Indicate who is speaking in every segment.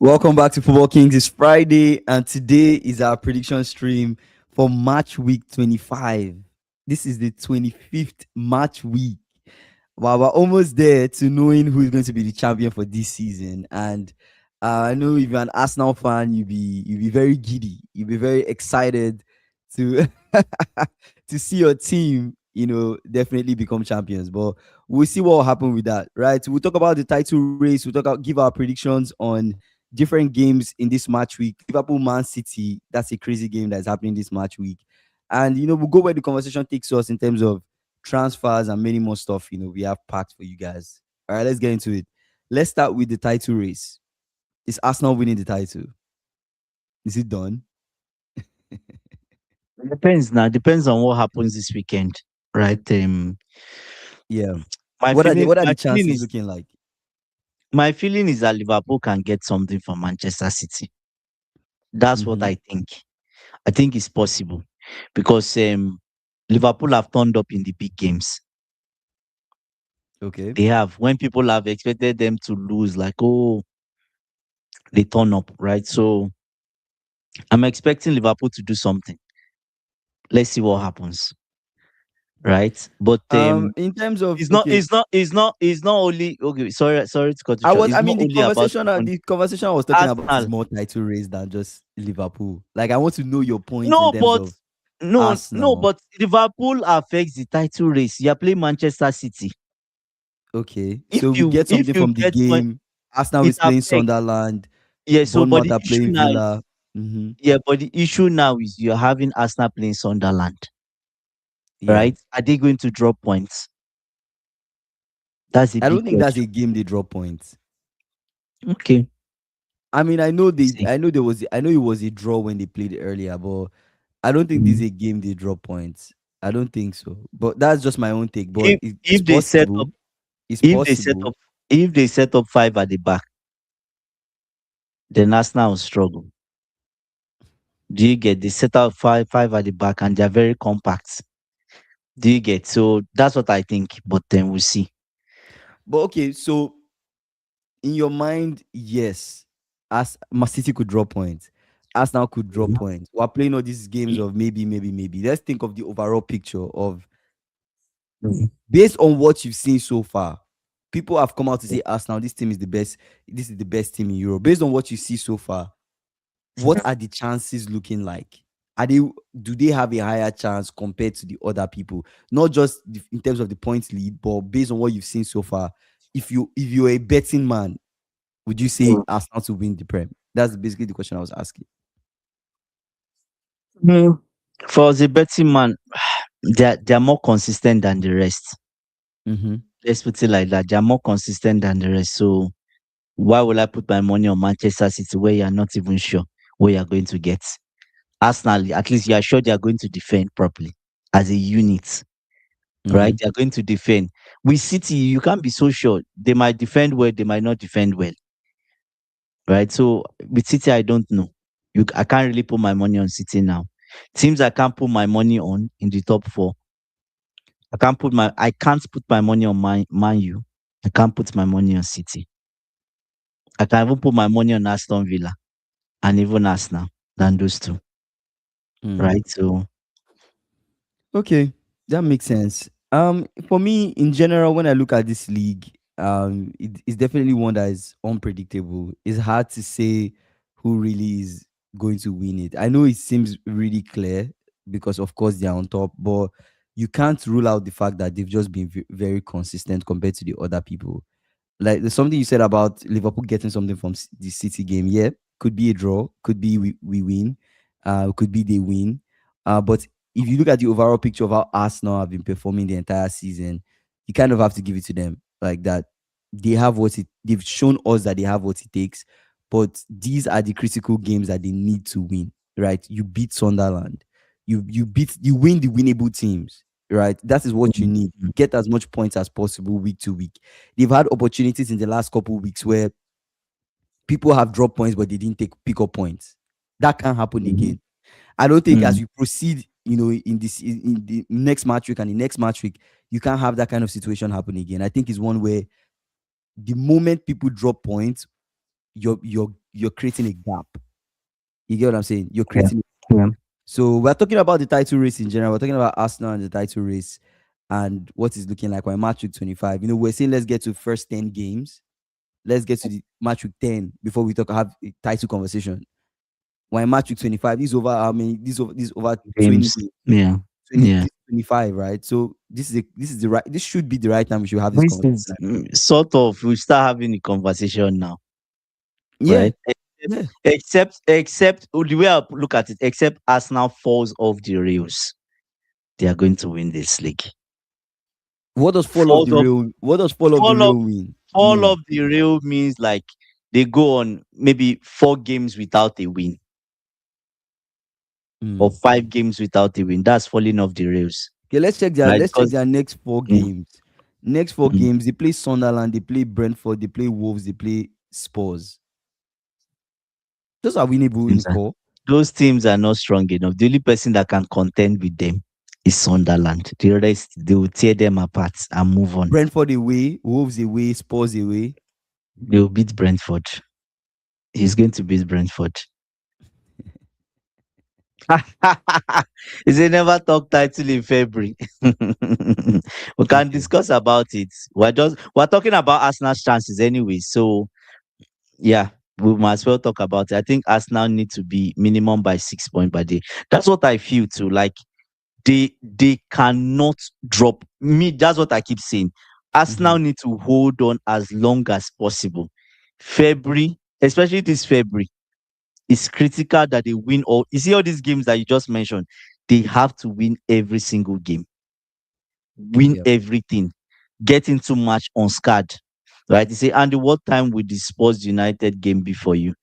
Speaker 1: Welcome back to Football Kings. It's Friday, and today is our prediction stream for match week 25. This is the 25th match week. Wow, we're almost there to knowing who is going to be the champion for this season. And I know if you're an Arsenal fan, you'll be very giddy. You'll be very excited to to see your team, definitely become champions. But we'll see what will happen with that, right? We'll talk about the title race. Give our predictions on different games in this match week. Liverpool, Man City. That's a crazy game that's happening this match week. And we'll go where the conversation takes us in terms of transfers and many more stuff we have packed for you guys. All right, let's get into it. Let's start with the title race. Is Arsenal winning the title? Is it done?
Speaker 2: Depends now. Depends on what happens this weekend, right?
Speaker 1: Yeah.
Speaker 2: My
Speaker 1: What are the
Speaker 2: feeling,
Speaker 1: what are
Speaker 2: my
Speaker 1: the
Speaker 2: feeling
Speaker 1: chances
Speaker 2: is,
Speaker 1: looking like?
Speaker 2: my feeling is that Liverpool can get something from Manchester City. That's what
Speaker 1: Mm-hmm.
Speaker 2: I think. I think it's possible because Liverpool have turned up in the big games.
Speaker 1: Okay.
Speaker 2: They have. When people have expected them to lose, like they turn up, right? So I'm expecting Liverpool to do something. Let's see what happens, right? But
Speaker 1: In terms of
Speaker 2: it's not
Speaker 1: okay,
Speaker 2: it's not it's not it's not only okay. Sorry to cut you short. It's
Speaker 1: I
Speaker 2: not
Speaker 1: mean the
Speaker 2: only about
Speaker 1: conversation the conversation I was talking about is
Speaker 2: Arsenal.
Speaker 1: more title race than just Liverpool. Like I want to know your point in
Speaker 2: No,
Speaker 1: terms
Speaker 2: but
Speaker 1: of
Speaker 2: no,
Speaker 1: Arsenal.
Speaker 2: but Liverpool affects the title race. You are playing Manchester City.
Speaker 1: Okay.
Speaker 2: If
Speaker 1: So we
Speaker 2: you
Speaker 1: get
Speaker 2: if
Speaker 1: something
Speaker 2: you
Speaker 1: from the
Speaker 2: get one,
Speaker 1: game. Arsenal
Speaker 2: it
Speaker 1: is playing
Speaker 2: affects.
Speaker 1: Sunderland.
Speaker 2: Yeah. So, but
Speaker 1: Bournemouth
Speaker 2: the
Speaker 1: are
Speaker 2: issue
Speaker 1: playing
Speaker 2: now,
Speaker 1: Villa. Mm-hmm.
Speaker 2: but the issue now is you're having Arsenal playing Sunderland,
Speaker 1: Yeah.
Speaker 2: right? Are they going to drop points? That's a
Speaker 1: I
Speaker 2: big
Speaker 1: don't think that's
Speaker 2: question.
Speaker 1: a game they drop points.
Speaker 2: Okay.
Speaker 1: I mean,
Speaker 2: See.
Speaker 1: I know it was a draw when they played earlier, but I don't think this is
Speaker 2: Mhm.
Speaker 1: a game they drop points. I don't think so. But that's just my own take. But
Speaker 2: If
Speaker 1: it's
Speaker 2: if they set up
Speaker 1: possible. It's
Speaker 2: if they set
Speaker 1: possible.
Speaker 2: up if they set up five at the back, then Arsenal will struggle. Do you get? They set up five at the back and they're very compact. Do you get? So that's what I think, but then we'll see.
Speaker 1: But okay, so in your mind, yes, as Man City could draw points, Arsenal could draw
Speaker 2: Mhm.
Speaker 1: points. We're playing all these games of maybe, maybe, maybe. Let's think of the overall picture of
Speaker 2: Mhm.
Speaker 1: based on what you've seen so far. People have come out to say Arsenal, this team is the best. This is the best team in Europe. Based on what you see so far, what are the chances looking like? Do they have a higher chance compared to the other people? Not just in terms of the points lead, but based on what you've seen so far. If you're a betting man, would you say
Speaker 2: Mhm.
Speaker 1: Arsenal to win the Prem? That's basically the question I was asking.
Speaker 2: Mhm. For the betting man, they're more consistent than the rest.
Speaker 1: Mm-hmm.
Speaker 2: Let's put it like that. They're more consistent than the rest. So why would I put my money on Manchester City where you're not even sure what you're going to get? Arsenal, at least you are sure they are going to defend properly as a unit, right?
Speaker 1: Mm-hmm.
Speaker 2: They are going to defend. With City, you can't be so sure. They might defend well, they might not defend well, right? So with City, I don't know. I can't really put my money on City now. Teams I can't put my money on in the top four. I can't put my money on Man U. I can't put my money on City. I can even put my money on Aston Villa and even Arsenal than those two,
Speaker 1: Mm.
Speaker 2: right? So
Speaker 1: Okay, that makes sense. For me, in general, when I look at this league, it's definitely one that is unpredictable. It's hard to say who really is going to win it. I know it seems really clear because, of course, they are on top, but you can't rule out the fact that they've just been very consistent compared to the other people. Like there's something you said about Liverpool getting something from the City game. Yeah, could be a draw, could be we win, could be they win. But if you look at the overall picture of how Arsenal have been performing the entire season, you kind of have to give it to them like that. They've shown us that they have what it takes, but these are the critical games that they need to win, right? You beat Sunderland, you win the winnable teams, right? That is what you
Speaker 2: mm,
Speaker 1: need.
Speaker 2: mm,
Speaker 1: Get as much points as possible week to week. They've had opportunities in the last couple of weeks where people have dropped points, but they didn't pick up points. That can't happen
Speaker 2: mhm,
Speaker 1: again. I don't think as
Speaker 2: mm,
Speaker 1: you proceed, in the next match week and the next match week, you can't have that kind of situation happen again. I think it's one where the moment people drop points, you're creating a gap. You get what I'm saying? You're
Speaker 2: Yeah.
Speaker 1: creating.
Speaker 2: Yeah.
Speaker 1: So we're talking about the title race in general. We're talking about Arsenal and the title race and what is looking like. We're in match week 25. We're saying let's get to first 10 games. Let's get to the match week 10 before we have a title conversation. We're in match week 25. This is over, I mean, this is over 20
Speaker 2: Games.
Speaker 1: games.
Speaker 2: Yeah.
Speaker 1: 20,
Speaker 2: Yeah.
Speaker 1: this 25, right? So this is the right, this should be the right time we should have this
Speaker 2: This
Speaker 1: conversation.
Speaker 2: is sort of, we start having a conversation now,
Speaker 1: Yeah,
Speaker 2: right? Except,
Speaker 1: yeah.
Speaker 2: except the way I look at it, except Arsenal falls off the rails, they are going to win this league.
Speaker 1: What does fall off
Speaker 2: Falls
Speaker 1: the
Speaker 2: off,
Speaker 1: rail? What does fall off the
Speaker 2: fall off,
Speaker 1: rail
Speaker 2: fall
Speaker 1: mean?
Speaker 2: off the rail means like they go on maybe 4 games without a win or
Speaker 1: Mm.
Speaker 2: 5 games without a win. That's falling off the rails,
Speaker 1: Okay,
Speaker 2: right?
Speaker 1: let's check
Speaker 2: Because
Speaker 1: their next four
Speaker 2: mm,
Speaker 1: games. Next four
Speaker 2: mm,
Speaker 1: games, they play Sunderland, they play Brentford, they play Wolves, they play Spurs. Those are winnable in
Speaker 2: teams are-
Speaker 1: core.
Speaker 2: those teams are not strong enough. The only person that can contend with them is Sunderland. The rest, they will tear them apart and move on.
Speaker 1: Brentford away, Wolves away, Spurs away.
Speaker 2: They will beat Brentford. He's going to beat Brentford. Is a never talk title in February? We can
Speaker 1: Okay.
Speaker 2: discuss about it. We're talking about Arsenal's chances anyway. So yeah, we might as well talk about it. I think Arsenal need to be minimum by 6 points by day. That's what I feel too. Like they cannot drop me. That's what I keep saying.
Speaker 1: Mm-hmm.
Speaker 2: Arsenal need to hold on as long as possible. February, especially this February, it's critical that they win all. You see all these games that you just mentioned, they have to win every single game, win
Speaker 1: Yeah.
Speaker 2: everything, get into match unscarred. Right? You say, Andy, what time will the Sports United game be for you?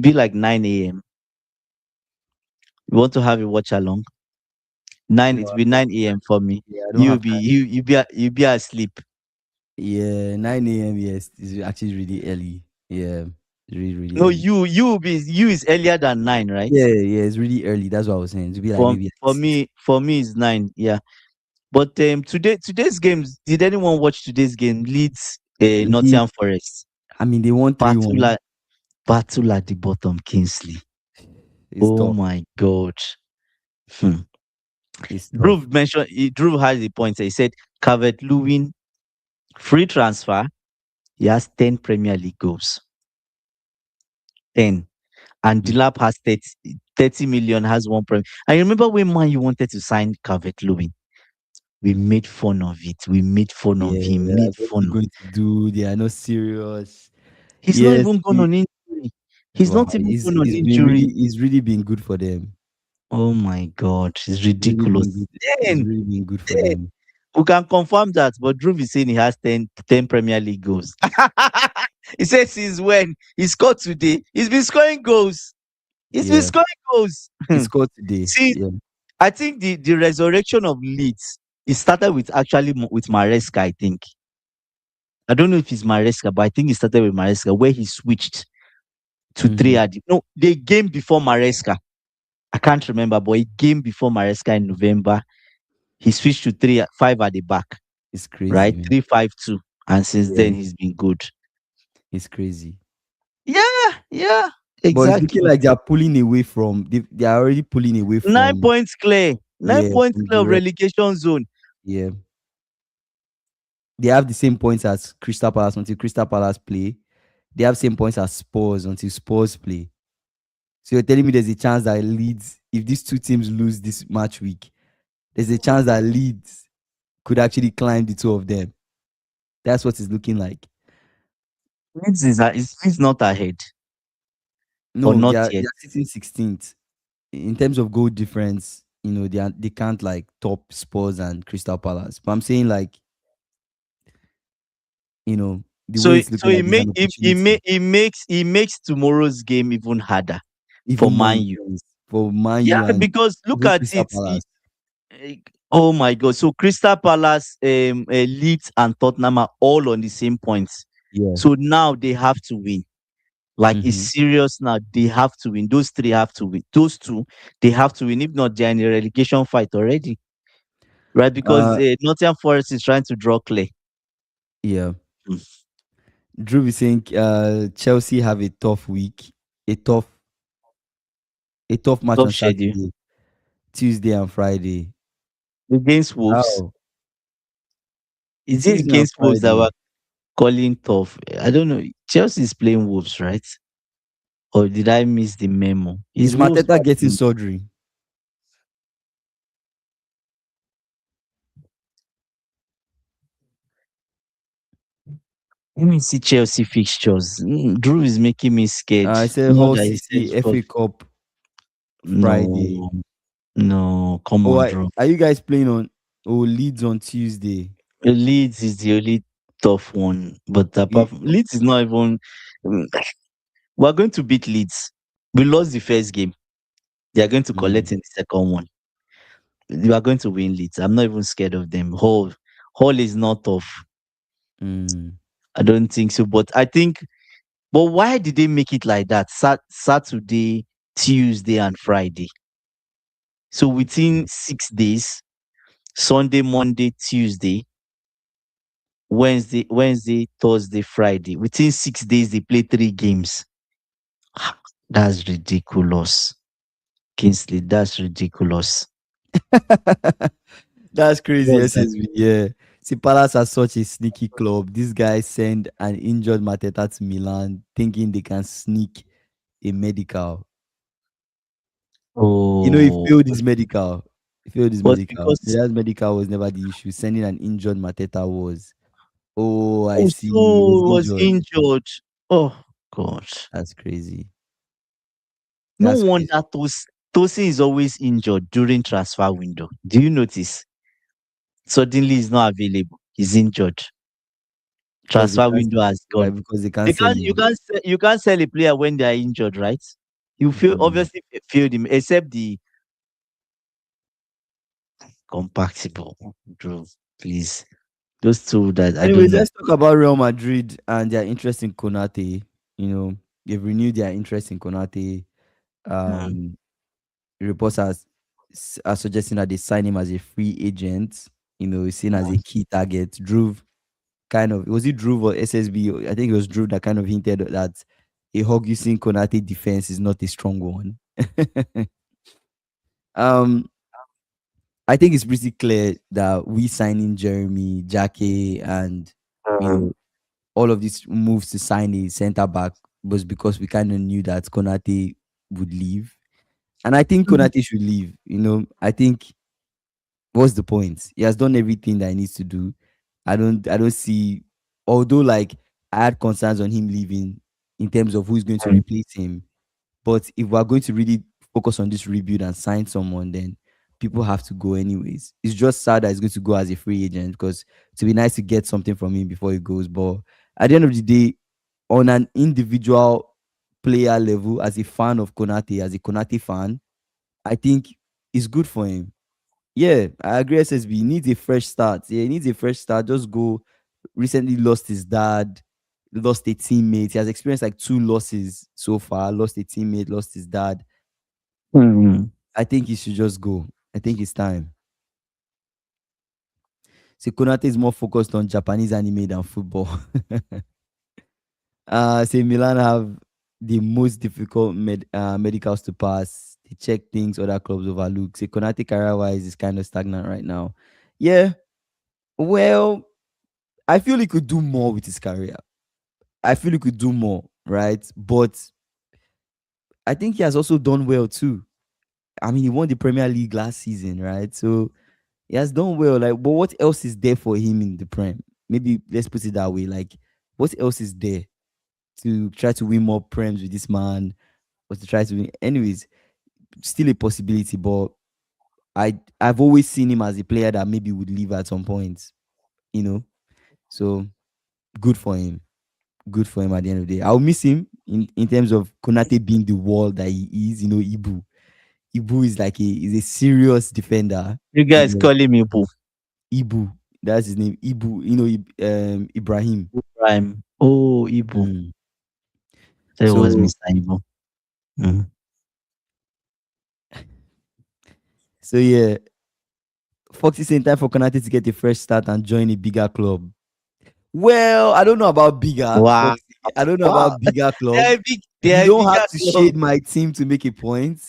Speaker 2: Be like 9 a.m. You want to have a watch along?
Speaker 1: No,
Speaker 2: It will be 9 a.m. for me.
Speaker 1: yeah, I don't
Speaker 2: You'll
Speaker 1: have
Speaker 2: be
Speaker 1: time.
Speaker 2: you be asleep.
Speaker 1: Yeah, 9 a.m. Yes, is actually really early. Yeah, it's really, really
Speaker 2: No,
Speaker 1: early.
Speaker 2: you is earlier than 9, right?
Speaker 1: Yeah, yeah, it's really early. That's what I was saying. To be like maybe like 6.
Speaker 2: For me is 9. Yeah. But today's games, did anyone watch today's game? Leeds
Speaker 1: Leeds,
Speaker 2: Nottingham Forest.
Speaker 1: I mean, they won 3-1.
Speaker 2: Battle at battle at the bottom, Kingsley.
Speaker 1: It's
Speaker 2: Oh
Speaker 1: tough.
Speaker 2: my god. Hmm.
Speaker 1: It's tough.
Speaker 2: Drew has the point. He said Calvert Lewin free transfer. He has 10 Premier League goals. 10. And
Speaker 1: Mm.
Speaker 2: Dilap has 30 million, has one Premier. I remember when Man you wanted to sign Calvert Lewin. We made fun of it. We made fun of
Speaker 1: Yeah,
Speaker 2: him.
Speaker 1: like,
Speaker 2: Made
Speaker 1: what is he
Speaker 2: fun of.
Speaker 1: going to do? They are not serious.
Speaker 2: He's not
Speaker 1: Yes,
Speaker 2: even gone on injury. He's
Speaker 1: wow,
Speaker 2: not even gone on injury.
Speaker 1: he's really been good for them.
Speaker 2: Oh my God, it's
Speaker 1: It's really
Speaker 2: ridiculous.
Speaker 1: been good. It's
Speaker 2: Then,
Speaker 1: really been good for
Speaker 2: then
Speaker 1: them.
Speaker 2: we can confirm that. But Drew is saying he has 10 Premier League goals. He says since when he scored today, he's been scoring goals. He's been
Speaker 1: Yeah,
Speaker 2: scoring goals.
Speaker 1: he scored today.
Speaker 2: See,
Speaker 1: Yeah.
Speaker 2: I think the resurrection of Leeds, it started with actually with Maresca. I think I don't know if it's Maresca, but I think it started with Maresca where he switched to three
Speaker 1: Mm-hmm.
Speaker 2: at the, no, the game before Maresca. I can't remember, but a game before Maresca in November, he switched to 3-5 at the back,
Speaker 1: It's crazy,
Speaker 2: right?
Speaker 1: man.
Speaker 2: 3-5-2, and since
Speaker 1: Yeah,
Speaker 2: then he's been good.
Speaker 1: it's crazy.
Speaker 2: Yeah, yeah,
Speaker 1: But it's looking
Speaker 2: exactly.
Speaker 1: like they are pulling away from. They are already pulling away
Speaker 2: Nine
Speaker 1: from.
Speaker 2: points clear. Nine
Speaker 1: Yeah,
Speaker 2: points
Speaker 1: from
Speaker 2: clear
Speaker 1: the
Speaker 2: of
Speaker 1: rest.
Speaker 2: relegation zone.
Speaker 1: Yeah, they have the same points as Crystal Palace until Crystal Palace play. They have same points as Spurs until Spurs play. So you're telling me there's a chance that Leeds, if these two teams lose this match week, there's a chance that Leeds could actually climb the two of them. That's what it's looking like.
Speaker 2: Leeds is not ahead, or
Speaker 1: No,
Speaker 2: not
Speaker 1: they
Speaker 2: yet.
Speaker 1: are sitting 16th in terms of goal difference. They can't like top Spurs and Crystal Palace. But I'm saying like the way
Speaker 2: So
Speaker 1: it's looking like there's an opportunity.
Speaker 2: he makes tomorrow's game even harder for
Speaker 1: Even more
Speaker 2: Man U.
Speaker 1: intense for Man
Speaker 2: Yeah,
Speaker 1: U and
Speaker 2: because look
Speaker 1: even
Speaker 2: at
Speaker 1: Crystal
Speaker 2: it.
Speaker 1: Palace.
Speaker 2: Eh, oh my God! So Crystal Palace, Leeds, and Tottenham are all on the same points.
Speaker 1: Yeah.
Speaker 2: So now they have to win. Like it's
Speaker 1: Mm-hmm.
Speaker 2: serious now. They have to win. Those three have to win. Those two, they have to win. If not, they're in a relegation fight already, right? Because
Speaker 1: Uh,
Speaker 2: Nottingham Forest is trying to draw clear.
Speaker 1: yeah.
Speaker 2: Mm.
Speaker 1: Drew is saying Chelsea have a tough week, a tough a tough match
Speaker 2: Tough
Speaker 1: on
Speaker 2: schedule
Speaker 1: Saturday, Tuesday and Friday.
Speaker 2: against Wolves.
Speaker 1: How?
Speaker 2: Is it
Speaker 1: Tuesday and
Speaker 2: against Wolves that we're
Speaker 1: Friday.
Speaker 2: calling tough? I don't know. Chelsea is playing Wolves, right? Or did I miss the memo?
Speaker 1: Is
Speaker 2: Is Wolves
Speaker 1: Mateta
Speaker 2: not
Speaker 1: getting
Speaker 2: playing?
Speaker 1: surgery?
Speaker 2: Let me see Chelsea fixtures. Drew is making me scared.
Speaker 1: I said
Speaker 2: Not
Speaker 1: Hull
Speaker 2: that he said
Speaker 1: City FA Cup Friday.
Speaker 2: no, no. Come
Speaker 1: Oh,
Speaker 2: on, Drew.
Speaker 1: are you guys playing on Leeds on Tuesday?
Speaker 2: Leeds is the only tough one, but
Speaker 1: You,
Speaker 2: apart from Leeds is not even. mm, We're going to beat Leeds. We lost the first game. They are going to
Speaker 1: mm,
Speaker 2: collect in the second one. We are going to win Leeds. I'm not even scared of them. Hall is not tough.
Speaker 1: mm.
Speaker 2: I don't think so. But I think. But why did they make it like that? Saturday, Tuesday, and Friday. So within 6 days, Sunday, Monday, Tuesday, Wednesday, Thursday, Friday. Within 6 days, they play 3 games. That's ridiculous. Kingsley, that's ridiculous.
Speaker 1: That's crazy,
Speaker 2: What's that?
Speaker 1: SSB. Yeah. See, Palace are such a sneaky club. These guys send an injured Mateta to Milan, thinking they can sneak a medical. He
Speaker 2: Oh,
Speaker 1: failed his medical. He failed his
Speaker 2: but
Speaker 1: medical.
Speaker 2: because
Speaker 1: Milan's medical was never the issue. Sending an injured Mateta was. Oh, I
Speaker 2: oh,
Speaker 1: see. He was
Speaker 2: so was
Speaker 1: injured.
Speaker 2: injured. Oh God.
Speaker 1: That's crazy.
Speaker 2: No
Speaker 1: That's crazy.
Speaker 2: wonder Tosin is always injured during transfer window. Do you notice? Suddenly he's not available. He's injured.
Speaker 1: Because they
Speaker 2: Transfer
Speaker 1: can't,
Speaker 2: window has
Speaker 1: why?
Speaker 2: gone.
Speaker 1: Because they can't
Speaker 2: They
Speaker 1: sell
Speaker 2: can't
Speaker 1: him.
Speaker 2: you can't sell a player when they are injured, right? You feel
Speaker 1: Mm.
Speaker 2: obviously failed him, except the compatible. Drew, please. Those two that I don't
Speaker 1: Anyways,
Speaker 2: know.
Speaker 1: let's talk about Real Madrid and their interest in Konate. They've renewed their interest in Konate.
Speaker 2: Mm.
Speaker 1: Um, reports are suggesting that they sign him as a free agent. He's seen as a key target. Drew kind of, was it Drew or SSB? I think it was Drew that kind of hinted that a Hugustin Konate defense is not a strong one. um, I think it's pretty clear that we signing Jeremy, Jackie, and you
Speaker 2: Mm.
Speaker 1: know all of these moves to sign a centre back was because we kind of knew that Konate would leave, and I think Konate should leave. I think what's the point? He has done everything that he needs to do. I don't see. Although like I had concerns on him leaving in terms of who's going to
Speaker 2: Mm.
Speaker 1: replace him, but if we're going to really focus on this rebuild and sign someone, then people have to go anyways. It's just sad that he's going to go as a free agent because to be nice to get something from him before he goes. But at the end of the day, on an individual player level, as a fan of Konate, as a Konate fan, I think it's good for him. Yeah, I agree. SSB he needs a fresh start. Yeah, he needs a fresh start. Just go. Recently lost his dad, lost a teammate. He has experienced like two losses so far. Lost a teammate, lost his dad.
Speaker 2: Mm.
Speaker 1: I think he should just go. I think it's time. See, Konate is more focused on Japanese anime than football. Say Milan have the most difficult medicals to pass. They check things other clubs overlook. Say Konate career wise is kind of stagnant right now. Yeah, well, I feel he could do more with his career. I feel he could do more, right? But I think he has also done well too. I mean, he won the Premier League last season, right? So he has done well. Like, but what else is there for him in the Prem? Maybe let's put it that way. Like, what else is there to try to win more Prems with this man, or to try to win? Anyways, still a possibility. But I've always seen him as a player that maybe would leave at some point. You know, so good for him. Good for him at the end of the day. I'll miss him in terms of Konate being the wall that he is. Ibu. Ibu is like is a serious defender.
Speaker 2: You
Speaker 1: You
Speaker 2: guys
Speaker 1: know,
Speaker 2: calling me Boo.
Speaker 1: Ibu. That's his name. Ibu. Ibrahim.
Speaker 2: Prime. Oh, Ibu.
Speaker 1: Mm.
Speaker 2: That was
Speaker 1: So
Speaker 2: Mr. Ibu. Mm.
Speaker 1: so yeah, Fox is saying time for Konate to get a fresh start and join a bigger club. Well, I don't know about bigger,
Speaker 2: Wow.
Speaker 1: but I don't know
Speaker 2: Wow.
Speaker 1: about bigger
Speaker 2: They
Speaker 1: club.
Speaker 2: are a big they
Speaker 1: You
Speaker 2: are a
Speaker 1: don't have
Speaker 2: bigger
Speaker 1: to
Speaker 2: club.
Speaker 1: shade my team to make a point.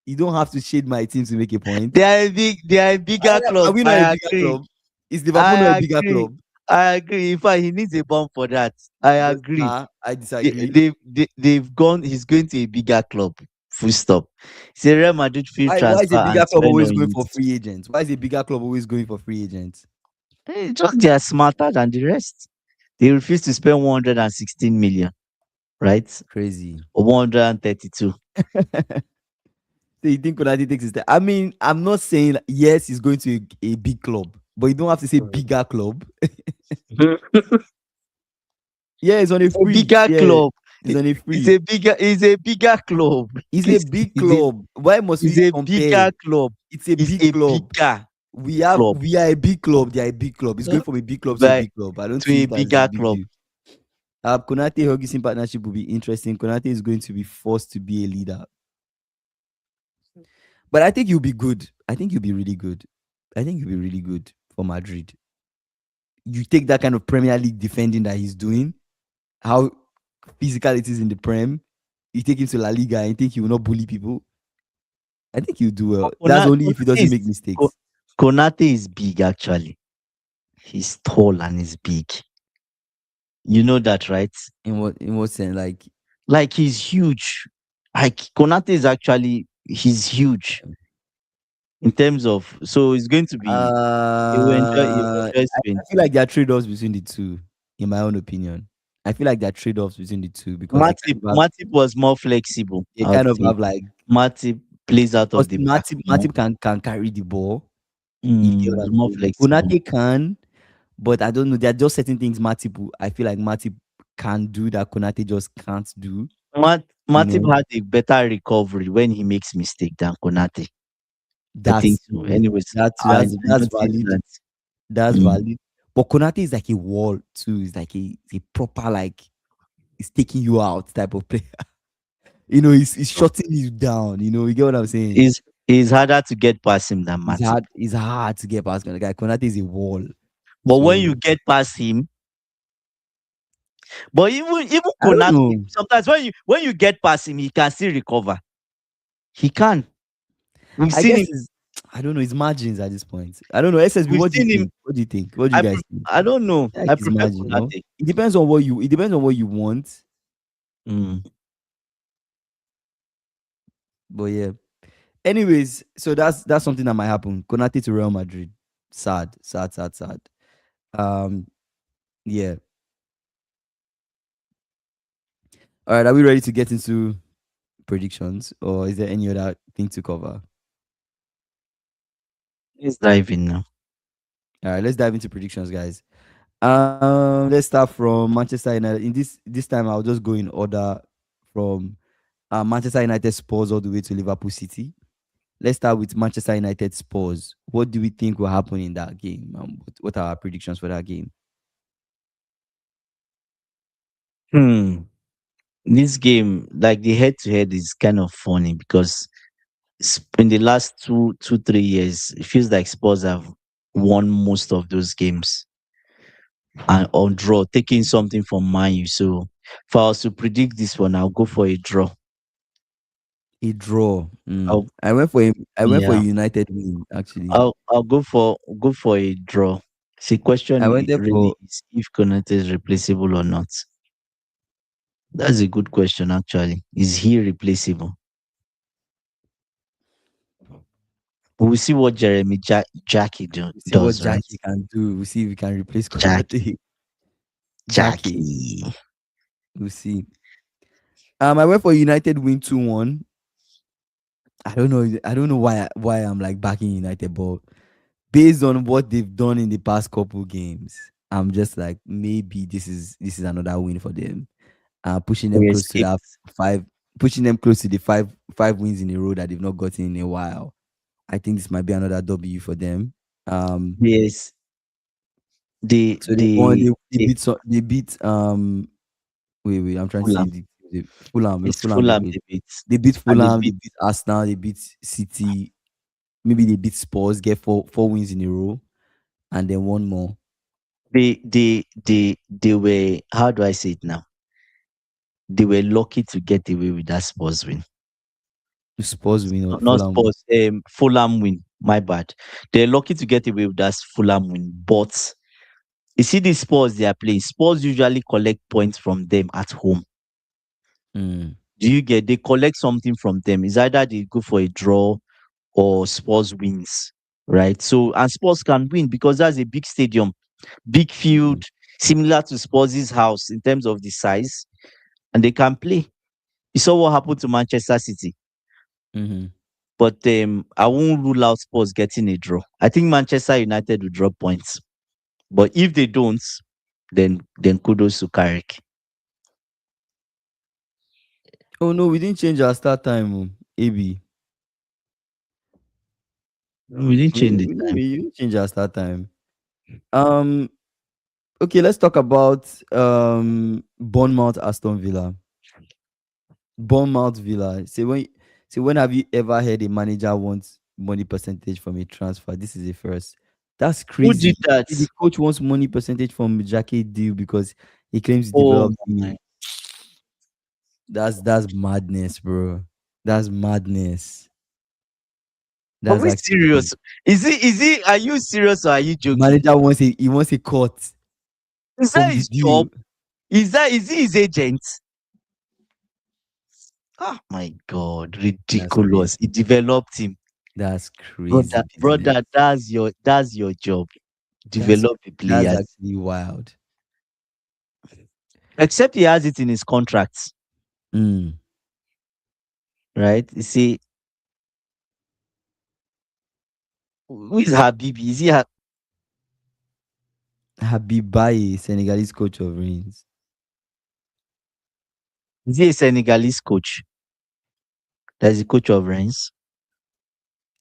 Speaker 1: You don't have to shade my team to make a point.
Speaker 2: They are a bigger
Speaker 1: Are
Speaker 2: club.
Speaker 1: we not a
Speaker 2: I
Speaker 1: bigger
Speaker 2: agree.
Speaker 1: club? Is Liverpool not a
Speaker 2: I
Speaker 1: bigger
Speaker 2: agree.
Speaker 1: club?
Speaker 2: I agree. In fact, he needs a bomb for that. I agree.
Speaker 1: Nah, I disagree.
Speaker 2: They've gone. He's going to a bigger club. Full stop. Say Real Madrid free
Speaker 1: Why is
Speaker 2: transfer
Speaker 1: a
Speaker 2: and
Speaker 1: bigger club
Speaker 2: spend
Speaker 1: always
Speaker 2: on
Speaker 1: going
Speaker 2: youth.
Speaker 1: for free agents? Why is a bigger club always going for free agents?
Speaker 2: Just they are smarter than the rest. They refuse to spend 116 million, right?
Speaker 1: Crazy.
Speaker 2: Or 132.
Speaker 1: So you think Konate takes his time? I mean, I'm not saying that, yes, he's going to a big club, but you don't have to say bigger club. Yeah, it's on a
Speaker 2: A
Speaker 1: free.
Speaker 2: bigger
Speaker 1: Yeah,
Speaker 2: club.
Speaker 1: it's on a
Speaker 2: It's
Speaker 1: free.
Speaker 2: a bigger club.
Speaker 1: It's a
Speaker 2: Please,
Speaker 1: big club. Why must
Speaker 2: it's
Speaker 1: we
Speaker 2: a
Speaker 1: compare?
Speaker 2: bigger club.
Speaker 1: It's a
Speaker 2: It's
Speaker 1: big
Speaker 2: a
Speaker 1: club.
Speaker 2: bigger club.
Speaker 1: We are a big club. They are a big club. It's
Speaker 2: Uh,
Speaker 1: going from a big club to a
Speaker 2: By
Speaker 1: big club. I don't
Speaker 2: to
Speaker 1: see
Speaker 2: a
Speaker 1: it as a
Speaker 2: bigger
Speaker 1: big
Speaker 2: club.
Speaker 1: deal. Konate Ferguson partnership will be interesting. Konate is going to be forced to be a leader, but I think you'll be good. I think you'll be really good. I think you'll be really good for Madrid. You take that kind of Premier League defending that he's doing, how physical it is in the Prem. You take him to La Liga and think he will not bully people. I think he'll do well.
Speaker 2: But
Speaker 1: That's only if he
Speaker 2: Konate
Speaker 1: doesn't
Speaker 2: is
Speaker 1: make mistakes.
Speaker 2: Konate is big actually. He's tall and he's big. You know that, right?
Speaker 1: In what sense? Like
Speaker 2: Like he's huge. Like Konate is actually he's huge in terms of so it's going to be you will enjoy
Speaker 1: I
Speaker 2: Spain.
Speaker 1: feel like there are trade-offs between the two, in my own opinion. I feel like there are trade-offs between the two because
Speaker 2: Matip was more flexible,
Speaker 1: they
Speaker 2: I would
Speaker 1: kind of
Speaker 2: say.
Speaker 1: have like
Speaker 2: Matip plays out
Speaker 1: because
Speaker 2: of the back more.
Speaker 1: Matip can carry the ball. You get what
Speaker 2: He's
Speaker 1: I'm
Speaker 2: more
Speaker 1: saying?
Speaker 2: flexible.
Speaker 1: Konate can, but I don't know. There are just certain things I feel like Matip can do that Konate just can't do. You
Speaker 2: Matip
Speaker 1: know,
Speaker 2: had a better recovery when he makes mistake than Konate. I think
Speaker 1: that's
Speaker 2: so.
Speaker 1: true.
Speaker 2: Anyways, I
Speaker 1: That's
Speaker 2: noticed
Speaker 1: valid.
Speaker 2: that.
Speaker 1: That's
Speaker 2: Mm.
Speaker 1: valid. But Konate is like a wall too. It's like a proper like it's taking you out type of player. He's shutting you down. You get what I'm saying?
Speaker 2: It's harder to get past him than Matip.
Speaker 1: It's hard to get past the guy. Konate is a wall.
Speaker 2: But when
Speaker 1: So
Speaker 2: you get past him, but even
Speaker 1: I don't
Speaker 2: Konate,
Speaker 1: know.
Speaker 2: sometimes when you get past him, he can still recover. He can. We've
Speaker 1: I
Speaker 2: seen
Speaker 1: guess
Speaker 2: him.
Speaker 1: it's I don't know. It's margins at this point. I don't know. SSB,
Speaker 2: We've
Speaker 1: what do you
Speaker 2: seen him.
Speaker 1: think? What do you think? What do you guys think?
Speaker 2: I don't know.
Speaker 1: I like
Speaker 2: I
Speaker 1: his
Speaker 2: prefer
Speaker 1: margin,
Speaker 2: Konate.
Speaker 1: it depends on what you want.
Speaker 2: Mm.
Speaker 1: But yeah. Anyways, so that's something that might happen. Konate to Real Madrid. Sad, sad, sad, sad. Um, yeah. All right, are we ready to get into predictions, or is there any other thing to cover?
Speaker 2: Let's dive in now.
Speaker 1: All right, let's dive into predictions, guys. Let's start from Manchester United. In this time, I'll just go in order from Manchester United Spurs all the way to Liverpool City. Let's start with Manchester United Spurs. What do we think will happen in that game? What are our predictions for that game?
Speaker 2: Hmm. This game, like the head to head, is kind of funny because in the last 3 years, it feels like Spurs have won most of those games and on draw, taking something from Man U. So if I was to predict this one, I'll go for a draw.
Speaker 1: A draw.
Speaker 2: I'll
Speaker 1: I went for a
Speaker 2: yeah,
Speaker 1: United win actually.
Speaker 2: I'll go for a draw. See,
Speaker 1: I
Speaker 2: question
Speaker 1: went there
Speaker 2: really
Speaker 1: for
Speaker 2: is if Konate is replaceable or not. That's a good question, actually. Is he replaceable? We'll see what Jackie
Speaker 1: see what
Speaker 2: does, right?
Speaker 1: Jackie can do. We'll see if we can replace
Speaker 2: Jackie,
Speaker 1: Konate. Jackie.
Speaker 2: Jackie.
Speaker 1: We'll see. I went for United win 2-1. I don't know. I don't know why I'm like backing United, but based on what they've done in the past couple games, I'm just like maybe this is another win for them. Pushing them
Speaker 2: We
Speaker 1: close to that
Speaker 2: escaped.
Speaker 1: five, pushing them close to the five wins in a row that they've not gotten in a while. I think this might be another W for them. Um,
Speaker 2: Yes,
Speaker 1: so they won. They
Speaker 2: the
Speaker 1: beat wait, I'm trying to see
Speaker 2: Fulham.
Speaker 1: the Fulham.
Speaker 2: It's
Speaker 1: Fulham they
Speaker 2: Fulham
Speaker 1: beat.
Speaker 2: they beat,
Speaker 1: They beat
Speaker 2: and they
Speaker 1: Fulham. They
Speaker 2: beat
Speaker 1: beat Arsenal. They beat City. Maybe they beat Spurs. Get four wins in a row, and then one more.
Speaker 2: They were, how do I say it now? They were lucky to get away with that Spurs win.
Speaker 1: Spurs win or
Speaker 2: Not
Speaker 1: Fulham win.
Speaker 2: Spurs, Fulham win. My bad. They're lucky to get away with that Fulham win. But you see the Spurs they are playing. Spurs usually collect points from them at home.
Speaker 1: Mm.
Speaker 2: Do you get? They collect something from them. It's either they go for a draw or Spurs wins, right? So and Spurs can win because that's a big stadium, big field,
Speaker 1: Mm.
Speaker 2: similar to Spurs' house in terms of the size, and they can play. You saw what happened to Manchester City.
Speaker 1: Mm-hmm.
Speaker 2: But I won't rule out Spurs getting a draw. I think Manchester United will drop points. But if they don't, then kudos to Carrick.
Speaker 1: Oh no, we didn't change our start time. AB.
Speaker 2: We didn't change the time.
Speaker 1: We didn't change our start time. Um. Okay, let's talk about Bournemouth Aston Villa. Bournemouth Villa. Say when have you ever heard a manager wants money percentage from a transfer? This is a first. That's
Speaker 2: Who did
Speaker 1: crazy.
Speaker 2: that?
Speaker 1: If the coach wants money percentage from Jackie deal because he claims he
Speaker 2: Oh
Speaker 1: developed
Speaker 2: my.
Speaker 1: him, that's madness, bro. That's madness.
Speaker 2: Are
Speaker 1: That's
Speaker 2: we
Speaker 1: actually
Speaker 2: serious? Is it are you serious or are you joking?
Speaker 1: manager wants a cut
Speaker 2: Is
Speaker 1: from
Speaker 2: that
Speaker 1: the
Speaker 2: his job?
Speaker 1: deal.
Speaker 2: Is he his agent? Oh my god,
Speaker 1: That's
Speaker 2: ridiculous. He
Speaker 1: crazy.
Speaker 2: developed him.
Speaker 1: That's crazy
Speaker 2: Brother,
Speaker 1: business.
Speaker 2: that's your job.
Speaker 1: That's
Speaker 2: Develop the
Speaker 1: that's
Speaker 2: players.
Speaker 1: actually wild.
Speaker 2: Except he has it in his contracts,
Speaker 1: Mm.
Speaker 2: right? You see, who is Habibi?
Speaker 1: Habib Baye, Senegalese coach of Reims.
Speaker 2: Is he a Senegalese coach? That's the coach of Rennes.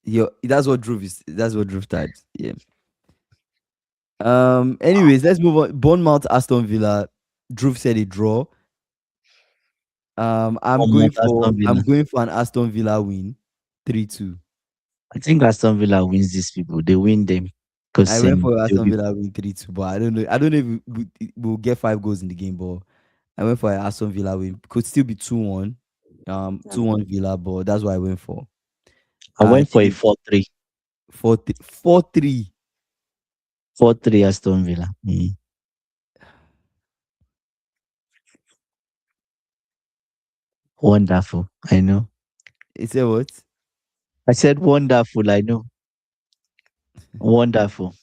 Speaker 1: That's what drove that. Yeah. Anyways, let's move on. Bournemouth Aston Villa. Drew said a draw. I'm going
Speaker 2: Bournemouth,
Speaker 1: for
Speaker 2: Aston Villa.
Speaker 1: I'm going for an Aston Villa win. 3-2.
Speaker 2: I think Aston Villa wins these people. They win them
Speaker 1: I
Speaker 2: because
Speaker 1: went for
Speaker 2: they'll
Speaker 1: Aston
Speaker 2: be
Speaker 1: Villa win 3-2, but I don't know if we'll get 5 goals in the game, but I went for an Aston Villa win. Could still be 2-1. 2-1 Villa, but that's what I went for.
Speaker 2: I
Speaker 1: I
Speaker 2: went for a
Speaker 1: think
Speaker 2: 4-3.
Speaker 1: 4-3.
Speaker 2: 4-3 Aston Villa. Mm. Wonderful. I know.
Speaker 1: Is that what?
Speaker 2: I said wonderful. I know. Wonderful.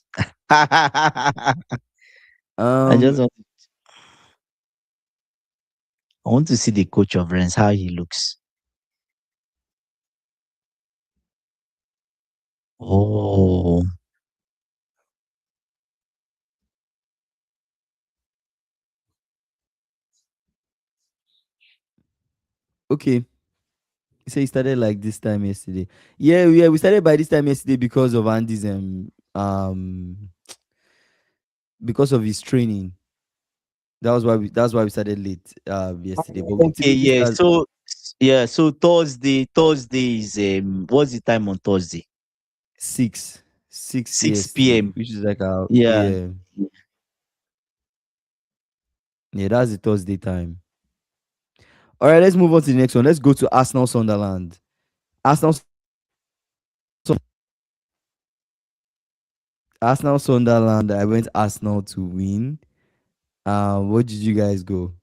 Speaker 2: I just
Speaker 1: Um,
Speaker 2: want, I want to see the coach of Rennes, how he looks. Oh,
Speaker 1: okay. You say you started like this time yesterday. Yeah, we started by this time yesterday because of Andy's because of his training. That's why we started late yesterday. But we
Speaker 2: okay,
Speaker 1: typically
Speaker 2: yeah.
Speaker 1: start
Speaker 2: So Thursday is what's the time on Thursday?
Speaker 1: 6
Speaker 2: 6
Speaker 1: EST,
Speaker 2: p.m.
Speaker 1: which is like our
Speaker 2: Yeah.
Speaker 1: yeah, that's the Thursday time. All right, let's move on to the next one. Let's go to Arsenal Sunderland. Arsenal Arsenal Sunderland. I went Arsenal to win. What did you guys go?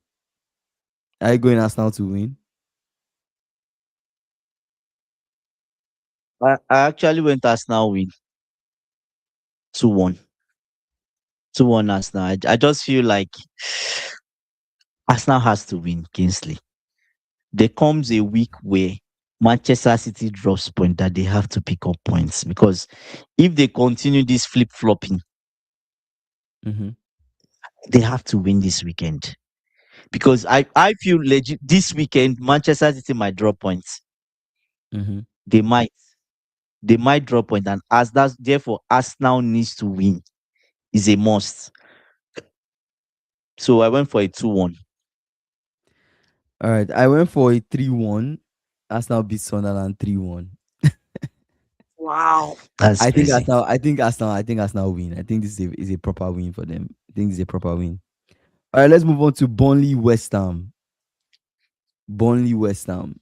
Speaker 1: Are you going Arsenal to win?
Speaker 2: I actually went Arsenal win 2-1. 2-1 Arsenal. I just feel like Arsenal has to win Kingsley. There comes a week where Manchester City drops point that they have to pick up points because if they continue this flip flopping,
Speaker 1: Mm-hmm.
Speaker 2: they have to win this weekend. Because I feel legit this weekend Manchester City might drop points.
Speaker 1: Mm-hmm.
Speaker 2: They might. They might drop point, and as that's therefore Arsenal needs to win is a must. So I went for a 2-1.
Speaker 1: All right, I went for a 3-1. Arsenal beat Sunderland 3-1.
Speaker 2: Wow. That's
Speaker 1: I think
Speaker 2: crazy.
Speaker 1: Arsenal. I think Arsenal. I think Arsenal win. I think this is a proper win for them. think it's a proper win. All right, let's move on to Burnley West Ham. Burnley West Ham.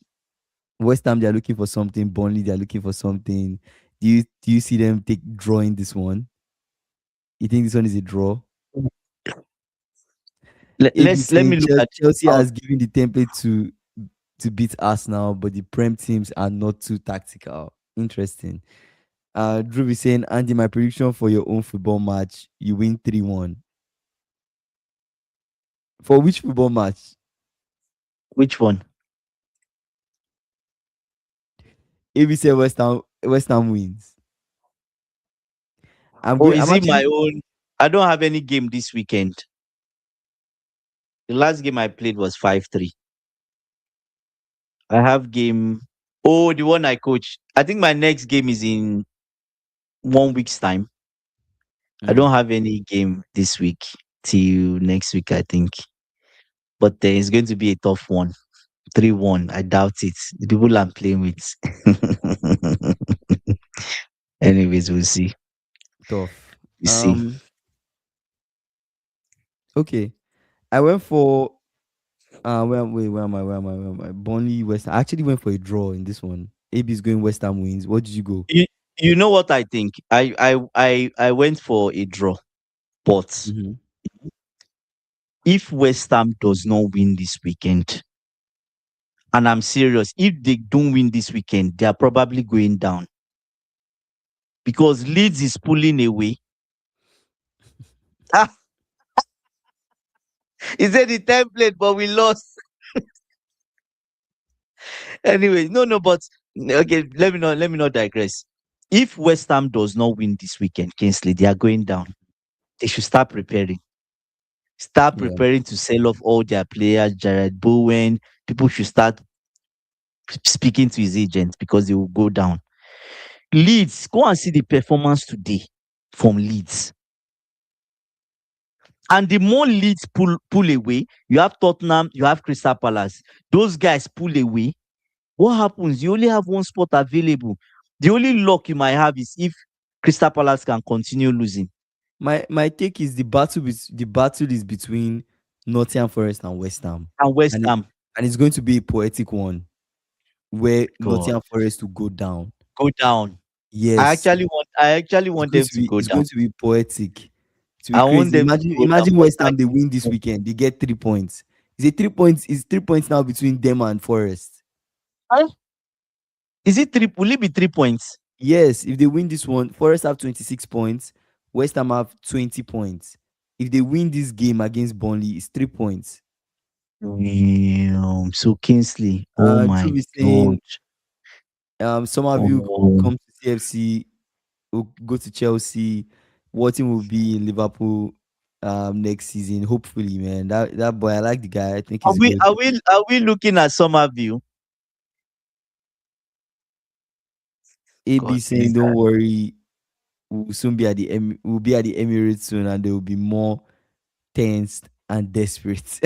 Speaker 1: West Ham, they're looking for something. Burnley, they're looking for something. Do you see them take drawing this one? You think this one is a draw? AB
Speaker 2: Let me
Speaker 1: saying
Speaker 2: look at
Speaker 1: Chelsea
Speaker 2: out
Speaker 1: has given the template to beat Arsenal, but the Prem teams are not too tactical. Interesting. Drew is saying, Andy, my prediction for your own football match, you win 3-1. For which football match?
Speaker 2: which one.
Speaker 1: AB said West Ham wins. I'm
Speaker 2: Or
Speaker 1: going.
Speaker 2: is
Speaker 1: I'm
Speaker 2: it my
Speaker 1: actually.
Speaker 2: own? I don't have any game this weekend. The last game I played was 5-3. I have game. Oh, the one I coach. I think my next game is in 1 week's time. I
Speaker 1: Mm,
Speaker 2: don't have any game this week till next week, I think. But it's going to be a tough one. 3-1. I doubt it. The people I'm playing with. Anyways, we'll see.
Speaker 1: tough.
Speaker 2: We see.
Speaker 1: Okay. I went for where am I? Burnley West. I actually went for a draw in this one. AB is going West Ham wins. What did you go?
Speaker 2: You, you know what I think? I went for a draw. But
Speaker 1: Mm-hmm.
Speaker 2: if West Ham does not win this weekend, and I'm serious, if they don't win this weekend, they are probably going down because Leeds is pulling away. Ah, he said the template, but we lost. Anyway, no, but okay, let me not digress. If West Ham does not win this weekend, Kingsley, they are going down. They should start preparing. Start
Speaker 1: Yeah.
Speaker 2: preparing to sell off all their players, Jared Bowen. People should start speaking to his agent because they will go down. Leeds, go and see the performance today from Leeds. And the more Leeds pull away, you have Tottenham, you have Crystal Palace. Those guys pull away. What happens? You only have one spot available. The only luck you might have is if Crystal Palace can continue losing.
Speaker 1: My take is the battle is between Nottingham Forest and West Ham,
Speaker 2: And West
Speaker 1: and it,
Speaker 2: Ham,
Speaker 1: and it's going to be a poetic one where
Speaker 2: God,
Speaker 1: Nottingham Forest will go down.
Speaker 2: go down. I
Speaker 1: Yes,
Speaker 2: actually want I actually
Speaker 1: it's
Speaker 2: want
Speaker 1: going
Speaker 2: them
Speaker 1: to
Speaker 2: to
Speaker 1: be
Speaker 2: go
Speaker 1: it's
Speaker 2: down.
Speaker 1: going to be poetic. To be
Speaker 2: I want
Speaker 1: crazy.
Speaker 2: them to
Speaker 1: Imagine
Speaker 2: go down.
Speaker 1: imagine
Speaker 2: But
Speaker 1: West Ham they win this weekend. They get 3 points. Is it 3 points? Is 3 points now between them and Forest?
Speaker 2: Huh? Is it three? Will it be 3 points?
Speaker 1: Yes, if they win this one, Forest have 26 points, West Ham have 20 points. If they win this game against Burnley, it's 3 points.
Speaker 2: So Kingsley, oh
Speaker 1: Drew
Speaker 2: my
Speaker 1: is
Speaker 2: God.
Speaker 1: saying, some of you
Speaker 2: Oh,
Speaker 1: come to CFC, will go to Chelsea. What will be in Liverpool next season? Hopefully, man. That boy, I like the guy. I think
Speaker 2: are
Speaker 1: he's
Speaker 2: we
Speaker 1: good.
Speaker 2: are we are we looking at Somerville?
Speaker 1: AB
Speaker 2: God, this
Speaker 1: saying, don't
Speaker 2: guy.
Speaker 1: worry, we'll be at the Emirates soon, and they will be more tensed and desperate.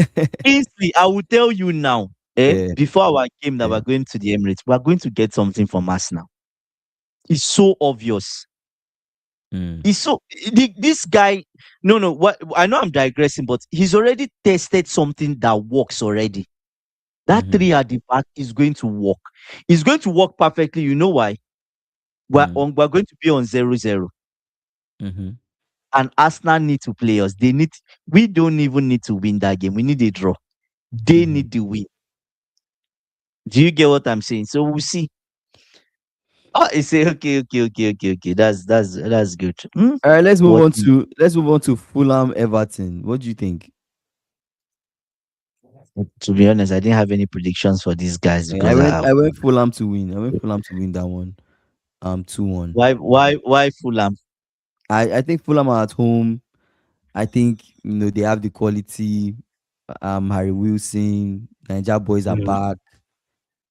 Speaker 2: Kingsley, I will tell you now.
Speaker 1: Yeah,
Speaker 2: Before our game that
Speaker 1: yeah.
Speaker 2: we're going to the Emirates, we're going to get something from Arsenal. It's so obvious.
Speaker 1: Mm,
Speaker 2: It's so this guy. No. What I know, I'm digressing, but he's already tested something that works already. That
Speaker 1: mm-hmm,
Speaker 2: three at the back is going to work. It's going to work perfectly. You know why?
Speaker 1: mm,
Speaker 2: We're going to be on 0-0.
Speaker 1: mm-hmm,
Speaker 2: And Arsenal need to play us. We don't even need to win that game. We need a draw. They
Speaker 1: mm-hmm.
Speaker 2: need to win. Do you get what I'm saying? So we'll see. Oh, I say okay. That's good.
Speaker 1: All right, let's move
Speaker 2: What
Speaker 1: on to Fulham Everton. What do you think?
Speaker 2: to be honest, I didn't have any predictions for these guys
Speaker 1: Yeah, I
Speaker 2: because
Speaker 1: went I went Fulham to win. I went Fulham to win that one. 2-1.
Speaker 2: why Fulham?
Speaker 1: I think Fulham are at home. I think they have the quality. Harry Wilson, Niger boys are
Speaker 2: Mm,
Speaker 1: back.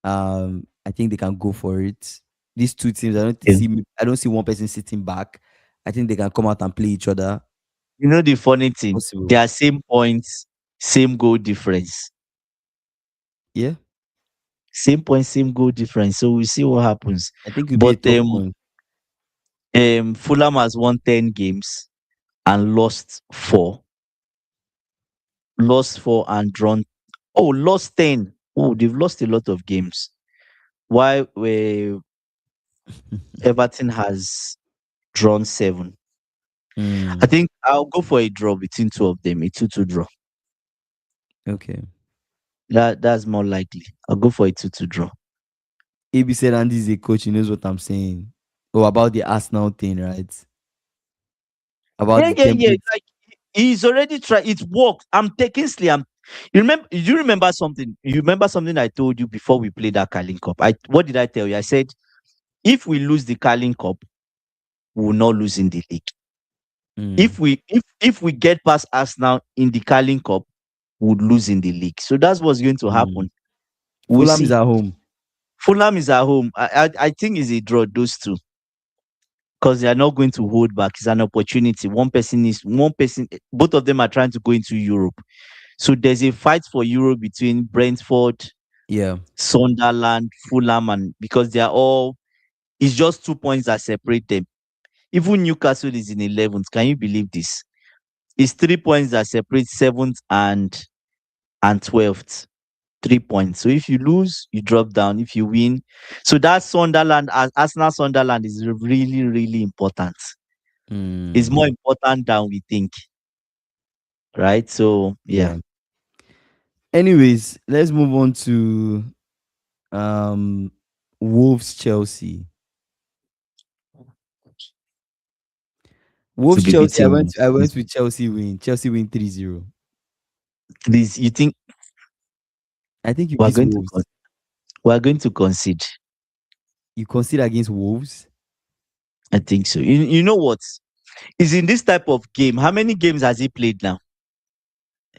Speaker 1: I think they can go for it. These two teams,
Speaker 2: yeah.
Speaker 1: I don't see one person sitting back. I think they can come out and play each other.
Speaker 2: You know the funny thing, they
Speaker 1: Possible.
Speaker 2: are same points, same goal difference.
Speaker 1: Yeah,
Speaker 2: Same point, same goal difference. So we'll see what happens.
Speaker 1: I think it'll be a
Speaker 2: But
Speaker 1: tough one.
Speaker 2: Fulham has won 10 games and lost 4. lost 4 and drawn. Oh, lost 10. Oh, they've lost a lot of games. While Everton has drawn 7. I
Speaker 1: Mm,
Speaker 2: think I'll go for a draw between two of them, a 2-2 draw.
Speaker 1: okay.
Speaker 2: That's more likely. I'll go for a 2-2 draw.
Speaker 1: AB said Andy is a coach. He knows what I'm saying. Oh, about the Arsenal thing, right? About
Speaker 2: Yeah,
Speaker 1: the
Speaker 2: yeah, yeah.
Speaker 1: template.
Speaker 2: Like he's already tried. It worked. I'm taking Slay. You remember? You remember something? You remember something I told you before we played that Carling Cup? What did I tell you? I said if we lose the Carling Cup, we will not lose in the league.
Speaker 1: Mm,
Speaker 2: If we get past Arsenal in the Carling Cup, we would lose in the league. So that's what's going to
Speaker 1: mm.
Speaker 2: happen. We'll
Speaker 1: Fulham is
Speaker 2: see.
Speaker 1: at home.
Speaker 2: Fulham is at home. I think it's a draw. Those two, because they are not going to hold back. It's an opportunity. One person. Both of them are trying to go into Europe. So there's a fight for Europe between Brentford,
Speaker 1: Yeah.
Speaker 2: Sunderland, Fulham, and because they are all. It's just 2 points that separate them. Even Newcastle is in 11th. Can you believe this? It's 3 points that separate 7th and 12th. 3 points. So if you lose, you drop down. If you win, so that Sunderland, Arsenal Sunderland is really, really important. It's more
Speaker 1: Mm,
Speaker 2: important than we think, right? So yeah,
Speaker 1: yeah. Anyways, let's move on to um Wolves Chelsea.
Speaker 2: to
Speaker 1: Wolves
Speaker 2: be
Speaker 1: Chelsea.
Speaker 2: beating Wolves.
Speaker 1: I went with Chelsea win. Chelsea win 3-0.
Speaker 2: Please, you think
Speaker 1: I think you
Speaker 2: we're
Speaker 1: beat
Speaker 2: going to
Speaker 1: Wolves.
Speaker 2: we're going to concede?
Speaker 1: You concede against Wolves?
Speaker 2: I think so. You know what? Is in this type of game. How many games has he played now?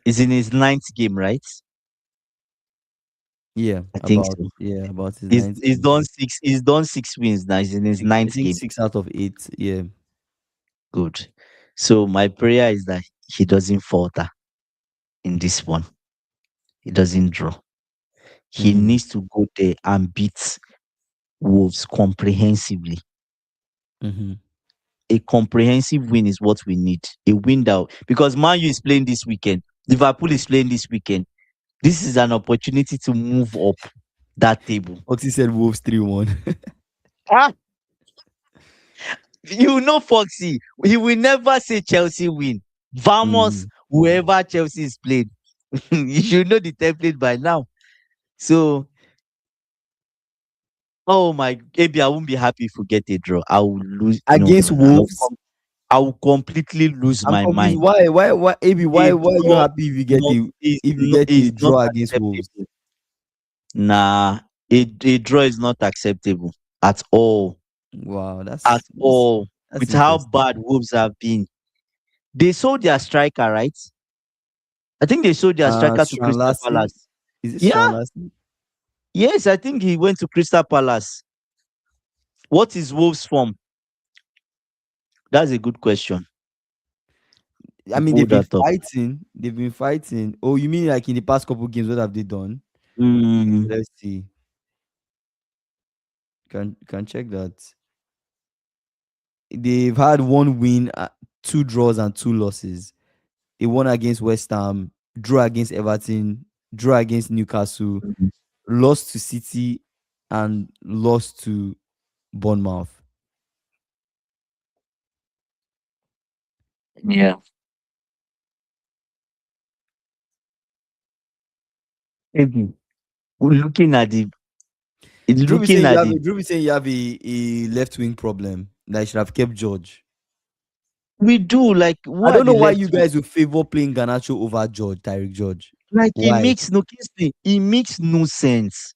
Speaker 2: Is in his ninth game, right?
Speaker 1: Yeah,
Speaker 2: I think so.
Speaker 1: about his
Speaker 2: He's
Speaker 1: ninth
Speaker 2: he's
Speaker 1: game.
Speaker 2: done six. He's done 6 wins now. He's in his
Speaker 1: I
Speaker 2: ninth
Speaker 1: think
Speaker 2: game.
Speaker 1: 6 out of 8. Yeah.
Speaker 2: Good. So my prayer is that he doesn't falter in this one. He doesn't draw. He
Speaker 1: Mm,
Speaker 2: needs to go there and beat Wolves comprehensively.
Speaker 1: mm-hmm.
Speaker 2: A comprehensive win is what we need. A win that because Man U is playing this weekend. Liverpool is playing this weekend. This is an opportunity to move up that table.
Speaker 1: Oxy said Wolves 3-1.
Speaker 2: Ah, you know Foxy. He will never say Chelsea win. Vamos,
Speaker 1: Mm.
Speaker 2: whoever Chelsea is played. You should know the template by now. So, oh my, maybe I won't be happy if we get a draw. I will lose. No,
Speaker 1: Against
Speaker 2: no, no.
Speaker 1: Wolves?
Speaker 2: I will completely lose
Speaker 1: I'm
Speaker 2: my
Speaker 1: confused.
Speaker 2: mind.
Speaker 1: Why, AB,
Speaker 2: A
Speaker 1: why are you
Speaker 2: draw
Speaker 1: happy if you get a
Speaker 2: is not
Speaker 1: draw against Wolves?
Speaker 2: acceptable. Nah, a draw is not acceptable at all.
Speaker 1: Wow,
Speaker 2: At all.
Speaker 1: that's
Speaker 2: With how
Speaker 1: interesting.
Speaker 2: bad Wolves have been. They sold their striker, right? I think they sold their striker to
Speaker 1: Strand
Speaker 2: Crystal
Speaker 1: Lassie.
Speaker 2: Palace.
Speaker 1: Is it Strand
Speaker 2: Yeah,
Speaker 1: Lassie?
Speaker 2: yes, I think he went to Crystal Palace. What is Wolves' form? That's a good question.
Speaker 1: I mean,
Speaker 2: Pull that up.
Speaker 1: they've been fighting. Oh, you mean like in the past couple games, what have they done?
Speaker 2: Mm,
Speaker 1: Let's see. Can check that. They've had one win, 2 draws and 2 losses. A won against West Ham, draw against Everton, draw against Newcastle,
Speaker 2: mhm.
Speaker 1: lost to City, and lost to Bournemouth.
Speaker 2: Yeah. Maybe. Looking at the looking at the
Speaker 1: Drew be saying you have a left wing problem that you should have kept George.
Speaker 2: we do like who
Speaker 1: I
Speaker 2: are
Speaker 1: don't
Speaker 2: the
Speaker 1: know why
Speaker 2: left
Speaker 1: you
Speaker 2: wing?
Speaker 1: guys would favor playing Ganacho over Tyreek George.
Speaker 2: Like it
Speaker 1: Why?
Speaker 2: makes no Kingsley, it makes no sense.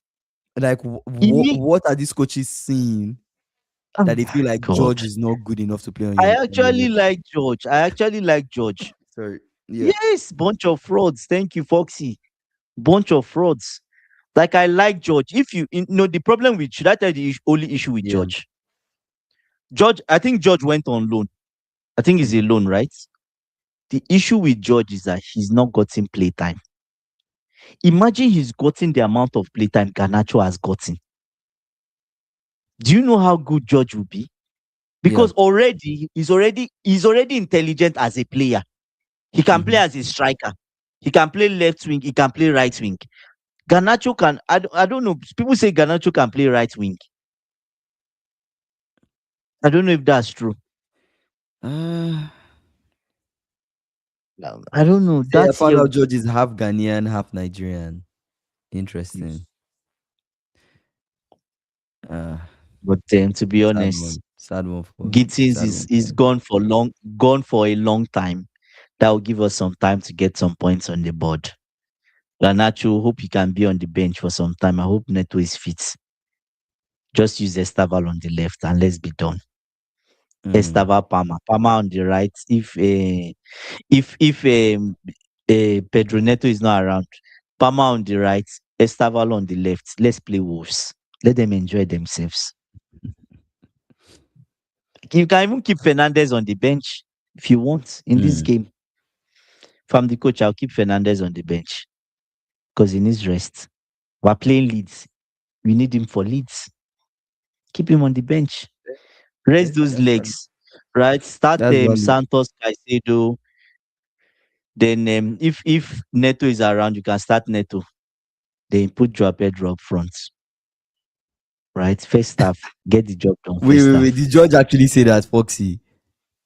Speaker 1: Like,
Speaker 2: It make
Speaker 1: what are these coaches seeing
Speaker 2: oh
Speaker 1: that they
Speaker 2: my
Speaker 1: feel like
Speaker 2: god.
Speaker 1: George is not good enough to play
Speaker 2: I
Speaker 1: on your
Speaker 2: actually
Speaker 1: left?
Speaker 2: like George. I actually like George.
Speaker 1: Sorry. Yeah.
Speaker 2: Yes, bunch of frauds. Thank you, Foxy. Bunch of frauds. Like I like George. If you know the problem with should I tell you the only issue with
Speaker 1: Yeah.
Speaker 2: George? George, I think George went on loan. I think he's a
Speaker 1: Mhm.
Speaker 2: loan, right? The issue with George is that he's not gotten playtime. Imagine he's gotten the amount of playtime Garnacho has gotten. Do you know how good George will be?
Speaker 1: Yeah.
Speaker 2: Because already he's already intelligent as a player. He can play
Speaker 1: Hmm.
Speaker 2: as a striker. He can play left wing. He can play right wing. Garnacho can. I don't know. People say Garnacho can play right wing. I don't know if that's true.
Speaker 1: Uh,
Speaker 2: I don't know.
Speaker 1: See, I
Speaker 2: That's
Speaker 1: found
Speaker 2: here.
Speaker 1: out George is half Ghanaian, half Nigerian. Interesting. Uh,
Speaker 2: But to be
Speaker 1: sad
Speaker 2: honest,
Speaker 1: one.
Speaker 2: Gittins
Speaker 1: Sad
Speaker 2: is
Speaker 1: one for
Speaker 2: is
Speaker 1: him.
Speaker 2: gone for a long time. That will give us some time to get some points on the board. Garnacho, hope he can be on the bench for some time. I hope Neto is fit. Just use Estaval on the left and let's be done.
Speaker 1: Mm.
Speaker 2: Estaval Palmer on the right. If Pedro Neto is not around, Palmer on the right, Estaval on the left. Let's play Wolves. Let them enjoy themselves. You can even keep Fernandez on the bench if you want in this
Speaker 1: Mm.
Speaker 2: game. If I'm the coach, I'll keep Fernandez on the bench because he needs rest. We're playing Leeds. We need him for Leeds. Keep him on the bench.
Speaker 1: Okay,
Speaker 2: Rest those
Speaker 1: that's fine.
Speaker 2: legs, right? Start
Speaker 1: That's valid.
Speaker 2: Santos Caicedo. Then if Neto is around, you can start Neto. Then put Joao Pedro up front, right? First half, get the job done.
Speaker 1: Wait,
Speaker 2: First
Speaker 1: wait, wait.
Speaker 2: half.
Speaker 1: Did George actually say that, Foxy?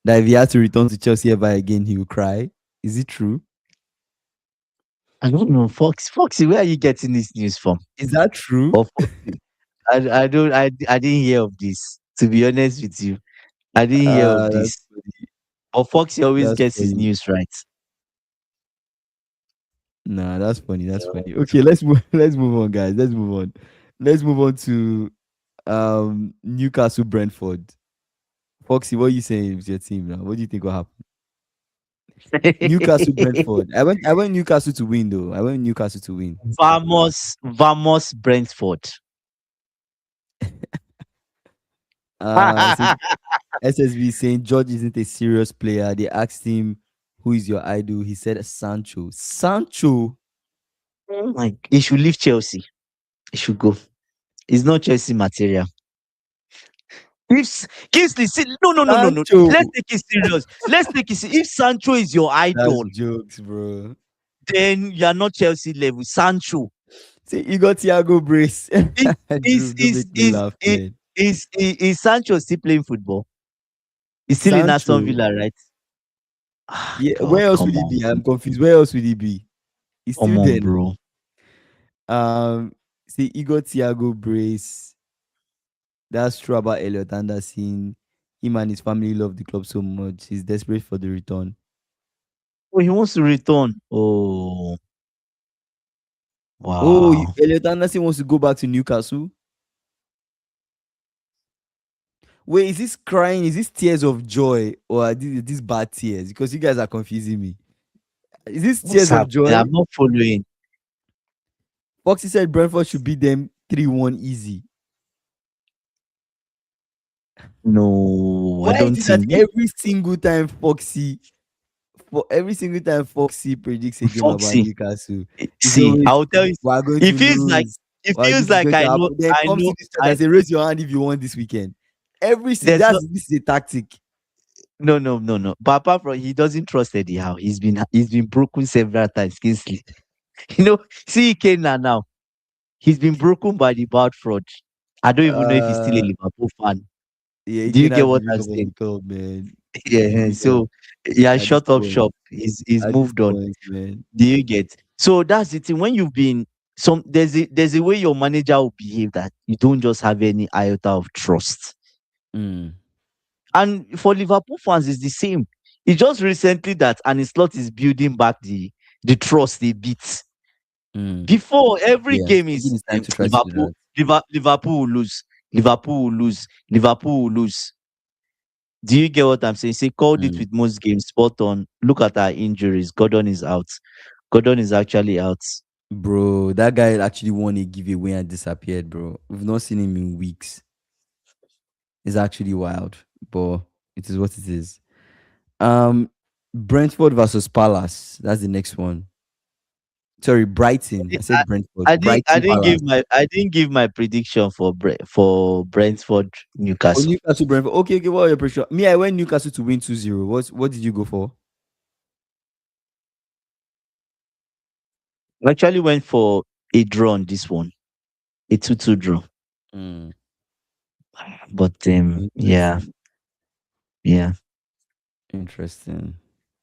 Speaker 1: That if he had to return to Chelsea ever again, he will cry? Is it true?
Speaker 2: I don't know, Foxy, where are you getting this news from?
Speaker 1: Is that true?
Speaker 2: Or Foxy? I don't I didn't hear of this. To be honest with you, I didn't hear of
Speaker 1: That's
Speaker 2: this.
Speaker 1: funny.
Speaker 2: But Foxy always
Speaker 1: That's
Speaker 2: gets his
Speaker 1: funny.
Speaker 2: news right.
Speaker 1: Nah, that's funny. That's funny.
Speaker 2: So,
Speaker 1: Okay, let's move. Let's move on, guys. Let's move on. Let's move on to Newcastle Brentford. Foxy, what are you saying with your team now? What do you think will happen? Newcastle Brentford. I went Newcastle to win though. I went Newcastle to win.
Speaker 2: Vamos Brentford.
Speaker 1: See, SSB saying George isn't a serious player. They asked him who is your idol. He said Sancho. Sancho.
Speaker 2: Like he should leave Chelsea. He should go. It's not Chelsea material. If Kingsley, see, no, no, no, no, no.
Speaker 1: Sancho.
Speaker 2: Let's take it serious. Let's take it. If Sancho is your
Speaker 1: That's
Speaker 2: idol,
Speaker 1: jokes, bro.
Speaker 2: then you are not Chelsea level. Sancho
Speaker 1: See, you got Thiago Brace.
Speaker 2: is
Speaker 1: Drew, don't make me laugh, man.
Speaker 2: is Sancho still playing football? He's still in Aston
Speaker 1: Sancho.
Speaker 2: Villa, right? Ah,
Speaker 1: Yeah,
Speaker 2: God,
Speaker 1: where else would
Speaker 2: come
Speaker 1: he
Speaker 2: on,
Speaker 1: be? I'm confused. Where else would he be? He's still there now.
Speaker 2: bro.
Speaker 1: See, you got Thiago Brace. That's true about Elliot Anderson. Him and his family love the club so much. He's desperate for the return.
Speaker 2: Oh, he wants to return. Oh,
Speaker 1: Oh,
Speaker 2: wow.
Speaker 1: Elliot Anderson wants to go back to Newcastle. Wait, is this crying? Is this tears of joy or are these bad tears? Because you guys are confusing me. Is this
Speaker 2: What's
Speaker 1: tears of
Speaker 2: happening?
Speaker 1: joy?
Speaker 2: I'm not following.
Speaker 1: Foxy said Brentford should beat them 3-1 easy.
Speaker 2: No, I
Speaker 1: Why is
Speaker 2: don't
Speaker 1: it that
Speaker 2: think
Speaker 1: every single time Foxy predicts a game about
Speaker 2: Foxy.
Speaker 1: Newcastle, it's
Speaker 2: See,
Speaker 1: always
Speaker 2: I will tell you.
Speaker 1: we're going
Speaker 2: It
Speaker 1: to
Speaker 2: feels like
Speaker 1: lose.
Speaker 2: it
Speaker 1: Or
Speaker 2: feels
Speaker 1: this is
Speaker 2: like
Speaker 1: going to
Speaker 2: I know.
Speaker 1: happen. Then
Speaker 2: I
Speaker 1: comes
Speaker 2: know.
Speaker 1: to this chat
Speaker 2: I
Speaker 1: and say, raise your hand if you won this weekend.
Speaker 2: there's no
Speaker 1: This is a tactic.
Speaker 2: no. But apart from he doesn't trust Eddie Howe. He's been broken several times. Kingsley. You know, see Kane now. He's been broken by the bad fraud. I don't even know if he's still a
Speaker 1: Uh
Speaker 2: Liverpool fan.
Speaker 1: yeah,
Speaker 2: Do you
Speaker 1: Iken
Speaker 2: get
Speaker 1: has
Speaker 2: what
Speaker 1: given
Speaker 2: I'm
Speaker 1: up on the
Speaker 2: saying?
Speaker 1: club, man.
Speaker 2: Yeah.
Speaker 1: Yeah,
Speaker 2: So yeah,
Speaker 1: at this
Speaker 2: shut up
Speaker 1: point.
Speaker 2: shop. He's
Speaker 1: At this
Speaker 2: moved on.
Speaker 1: point, man.
Speaker 2: Do you get? So that's the thing. When you've been there's a way your manager will behave that you don't just have any iota of trust.
Speaker 1: Mm,
Speaker 2: And for Liverpool fans, it's the same. It's just recently that Arne Slot is building back the trust they beat.
Speaker 1: mm.
Speaker 2: Before every
Speaker 1: Yeah,
Speaker 2: game
Speaker 1: I think
Speaker 2: is
Speaker 1: it's time to try to do
Speaker 2: Liverpool,
Speaker 1: that.
Speaker 2: Liverpool will lose, Liverpool will lose, Liverpool will lose. Do you get what I'm saying? Say called it
Speaker 1: Mm.
Speaker 2: with most games. Spot on. Look at our injuries. Gordon is out. Gordon is actually out.
Speaker 1: Bro, that guy actually won a giveaway and disappeared, bro. We've not seen him in weeks. It's actually wild, but it is what it is. Um, Brentford versus Palace. That's the next one. Sorry, Brighton. I
Speaker 2: I,
Speaker 1: said Brentford.
Speaker 2: I didn't I
Speaker 1: Brighton
Speaker 2: didn't give
Speaker 1: Palace.
Speaker 2: my prediction for Brentford
Speaker 1: Oh,
Speaker 2: Newcastle.
Speaker 1: Newcastle Brentford. Okay, okay. What are your prediction? Me, I went Newcastle to win 2-0. What did you go for?
Speaker 2: I actually went for a draw on this one, a 2-2 draw.
Speaker 1: Mm,
Speaker 2: But yeah,
Speaker 1: interesting.
Speaker 2: yeah.
Speaker 1: Interesting.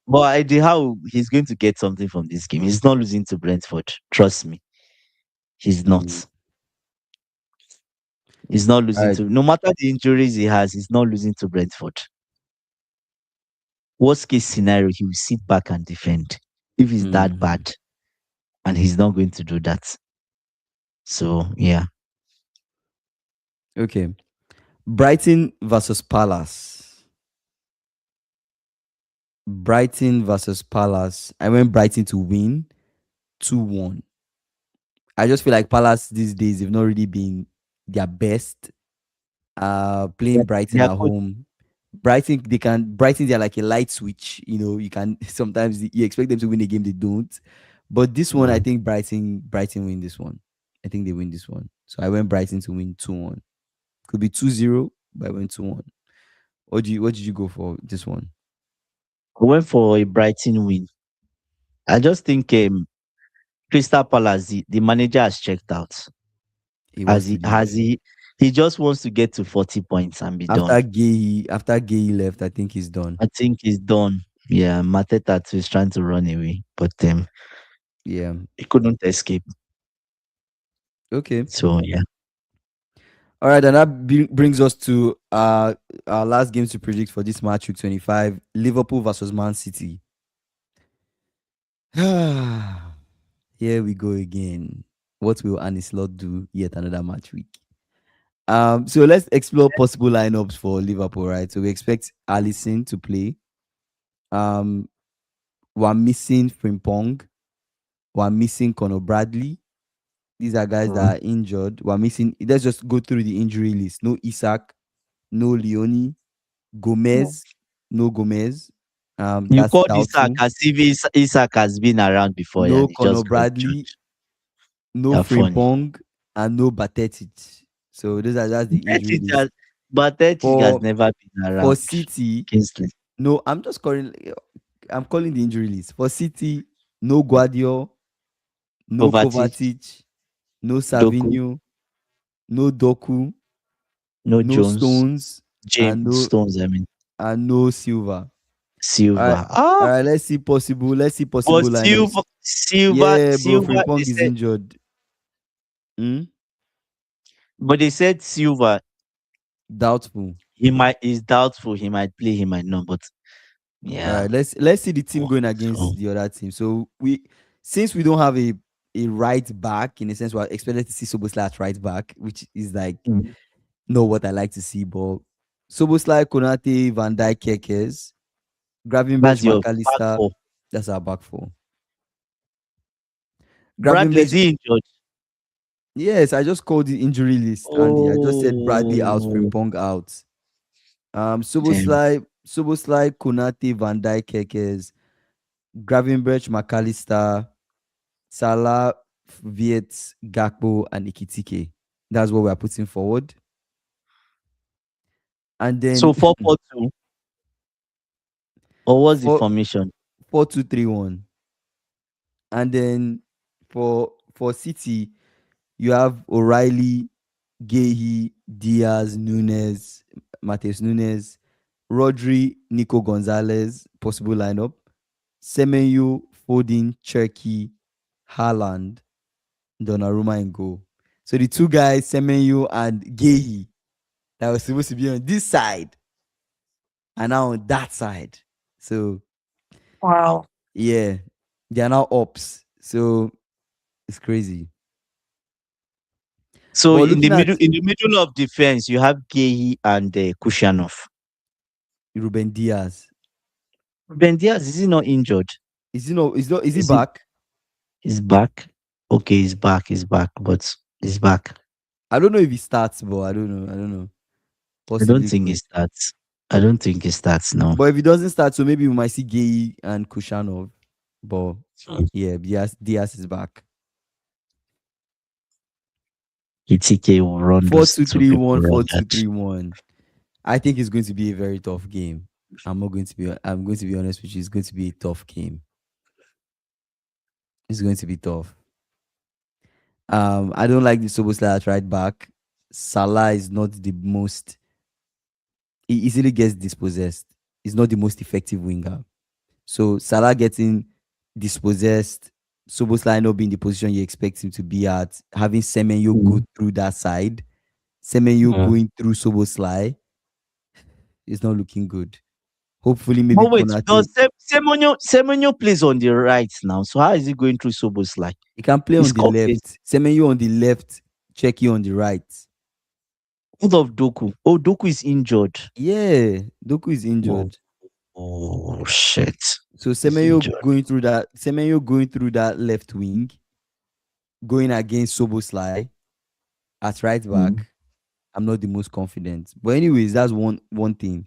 Speaker 2: But I did how he's going to get something from this game. He's not losing to Brentford. Trust me. He's
Speaker 1: Mm.
Speaker 2: not. He's not
Speaker 1: All
Speaker 2: losing
Speaker 1: right.
Speaker 2: to no matter the injuries he has, he's not losing to Brentford. Worst case scenario, he will sit back and defend if he's that
Speaker 1: Mm.
Speaker 2: bad, and he's not going to do that. So yeah.
Speaker 1: Okay. Brighton versus Palace. Brighton versus Palace. I went Brighton to win 2-1. I just feel like Palace these days have not really been their best. Playing Brighton
Speaker 2: Their
Speaker 1: at
Speaker 2: coach,
Speaker 1: home. Brighton they're like a light switch. You can sometimes you expect them to win a game they don't. But this one, I think Brighton win this one. I think they win this one. So I went Brighton to win 2-1. Could be 2-0, but I went 2-1. What did you go for this one?
Speaker 2: I went for a Brighton win. I just think Crystal Palace, the manager has checked out.
Speaker 1: He wants to leave.
Speaker 2: Has he just wants to get to 40 points and be done.
Speaker 1: After Gay left, I think he's done.
Speaker 2: I think he's done. Yeah, Mateta too is trying to run away, but
Speaker 1: Yeah.
Speaker 2: he couldn't escape.
Speaker 1: Okay.
Speaker 2: So yeah.
Speaker 1: All right, and that brings us to our last game to predict for this match week 25: Liverpool versus Man City. Here we go again. What will Anislot do yet another match week? So let's explore possible lineups for Liverpool, right? So we expect Alisson to play. Um, we're missing Frimpong. We're missing Conor Bradley. These are guys
Speaker 2: Mm.
Speaker 1: that are injured. We're missing. Let's just go through the injury list. No Isak, no Leone, Gomez, no Gomez.
Speaker 2: You
Speaker 1: That's
Speaker 2: called Isaac
Speaker 1: doubtful.
Speaker 2: as if Isaac has been around before
Speaker 1: No
Speaker 2: and he
Speaker 1: Conor
Speaker 2: just got
Speaker 1: Bradley,
Speaker 2: injured.
Speaker 1: no
Speaker 2: You're funny.
Speaker 1: Frimpong, and no Batetic. So that's the injury
Speaker 2: Ethic has,
Speaker 1: list.
Speaker 2: but Ethic has
Speaker 1: For
Speaker 2: never been
Speaker 1: for
Speaker 2: around.
Speaker 1: City,
Speaker 2: Kingsley.
Speaker 1: no, I'm calling the injury list. For City, no Guardiola, no
Speaker 2: Kovacic,
Speaker 1: Kovacic, no
Speaker 2: Doku,
Speaker 1: Savinho, no Doku,
Speaker 2: no
Speaker 1: no
Speaker 2: Jones,
Speaker 1: Stones,
Speaker 2: James
Speaker 1: and no
Speaker 2: Stones, I mean,
Speaker 1: and no Silva. All right,
Speaker 2: Silva.
Speaker 1: all
Speaker 2: Ah,
Speaker 1: right. Let's see possible. Let's see
Speaker 2: but
Speaker 1: possible lineups. Yeah, bro.
Speaker 2: They
Speaker 1: Frimpong is
Speaker 2: said,
Speaker 1: injured. Hmm?
Speaker 2: Silva,
Speaker 1: Doubtful.
Speaker 2: is doubtful. He might play, he might not, but
Speaker 1: All
Speaker 2: yeah.
Speaker 1: right. Let's see the team
Speaker 2: Oh,
Speaker 1: going
Speaker 2: so,
Speaker 1: against the other team. So since we don't have a right back, in a sense, we're expected to see Soboslai at right back, which is like
Speaker 2: mm,
Speaker 1: not what I like to see. But Soboslai, Konate, Van Dijk, Kekes, Gravenberch,
Speaker 2: that's your back
Speaker 1: McAllister.
Speaker 2: four.
Speaker 1: That's our back four.
Speaker 2: Bradley, is
Speaker 1: Gravenberch.
Speaker 2: he injured?
Speaker 1: Yes, I just called the injury list, Andy. I just said Bradley out,
Speaker 2: Oh,
Speaker 1: Frimpong out.
Speaker 2: damn.
Speaker 1: Soboslai, Konate, Van Dijk, Kekes, Gravenberch, McAllister, Salah, Viet, Gakpo, and Ikitike. That's what we're putting forward. And
Speaker 2: So
Speaker 1: then
Speaker 2: 4-4-2, or what's the
Speaker 1: 4
Speaker 2: formation?
Speaker 1: 4-2-3-1. And then for City, you have O'Reilly, Gehi, Diaz, Nunes, Mateus Nunes, Rodri, Nico Gonzalez, possible lineup. Semenyo, Foden, Cherky, Haaland, Donnarumma in goal. So the two guys, Semenyo and Gehi, that was supposed to be on this side are now on that side. So
Speaker 2: Wow.
Speaker 1: yeah, they are now ups. So it's crazy.
Speaker 2: So
Speaker 1: But looking at
Speaker 2: in the middle of defense, you have Gehi and Kushanov.
Speaker 1: Ruben Diaz,
Speaker 2: Ben Diaz, is he not injured?
Speaker 1: is he
Speaker 2: Is he
Speaker 1: back?
Speaker 2: He's back? Okay, but he's back.
Speaker 1: I don't know if he starts, but I don't know. I don't know.
Speaker 2: I don't
Speaker 1: Possibly
Speaker 2: think he
Speaker 1: could.
Speaker 2: starts. I don't think he starts now.
Speaker 1: But if he doesn't start, so maybe we might see Gay and Kushanov. But yeah, Diaz is back.
Speaker 2: ETK will run
Speaker 1: Four
Speaker 2: those
Speaker 1: two
Speaker 2: two
Speaker 1: three
Speaker 2: people
Speaker 1: one,
Speaker 2: run
Speaker 1: four
Speaker 2: that.
Speaker 1: two three one. I think it's going to be a very tough game. I'm going to be honest with you. It's going to be a tough game. It's going to be tough. I don't like the Soboslai at right back. Salah is not the most. He easily gets dispossessed. He's not the most effective winger. So Salah getting dispossessed, Soboslai not being the position you expect him to be at, having Semenyo go
Speaker 2: Mm.
Speaker 1: through that side, Semenyo
Speaker 2: Mm.
Speaker 1: going through Soboslai is not looking good. Hopefully, maybe
Speaker 2: But wait,
Speaker 1: Konate.
Speaker 2: does Semenyo plays on the right now? So how is he going through Soboslai?
Speaker 1: He can play
Speaker 2: It's
Speaker 1: on the
Speaker 2: Cockers
Speaker 1: left. Semenyo on the left, Checky on the right.
Speaker 2: out of Doku. Oh, Doku is injured.
Speaker 1: Yeah, Doku is
Speaker 2: Oh,
Speaker 1: injured.
Speaker 2: oh shit.
Speaker 1: So
Speaker 2: He's injured.
Speaker 1: Semenyo going through that left wing, going against Soboslai at right
Speaker 2: Mm.
Speaker 1: back. I'm not the most confident. But anyways, that's one thing.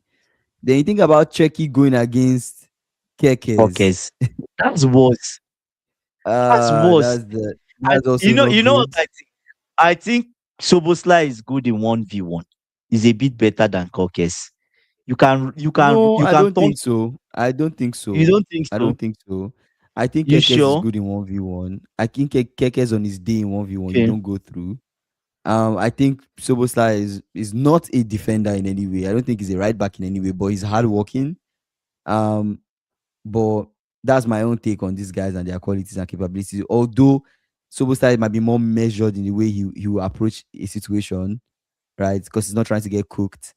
Speaker 1: Then you think about Checky going against Kekes.
Speaker 2: Cockers. That's worse. That's worse. And
Speaker 1: That's also
Speaker 2: you
Speaker 1: not
Speaker 2: know what
Speaker 1: good.
Speaker 2: I think? I think Soboslai is good in 1v1. He's a bit better than Cockers.
Speaker 1: No,
Speaker 2: You
Speaker 1: I
Speaker 2: can
Speaker 1: don't
Speaker 2: turn.
Speaker 1: think so. I don't think
Speaker 2: You
Speaker 1: so.
Speaker 2: don't think
Speaker 1: I
Speaker 2: so?
Speaker 1: don't think so. I think
Speaker 2: You
Speaker 1: Kekes is
Speaker 2: sure?
Speaker 1: good in 1v1. I think Kekes on his day in 1v1, you
Speaker 2: Okay.
Speaker 1: don't go through. I think Soboslai is not a defender in any way. I don't think he's a right back in any way, but he's hardworking. Um, but that's my own take on these guys and their qualities and capabilities. Although Soboslai might be more measured in the way he will approach a situation, right? Because he's not trying to get cooked.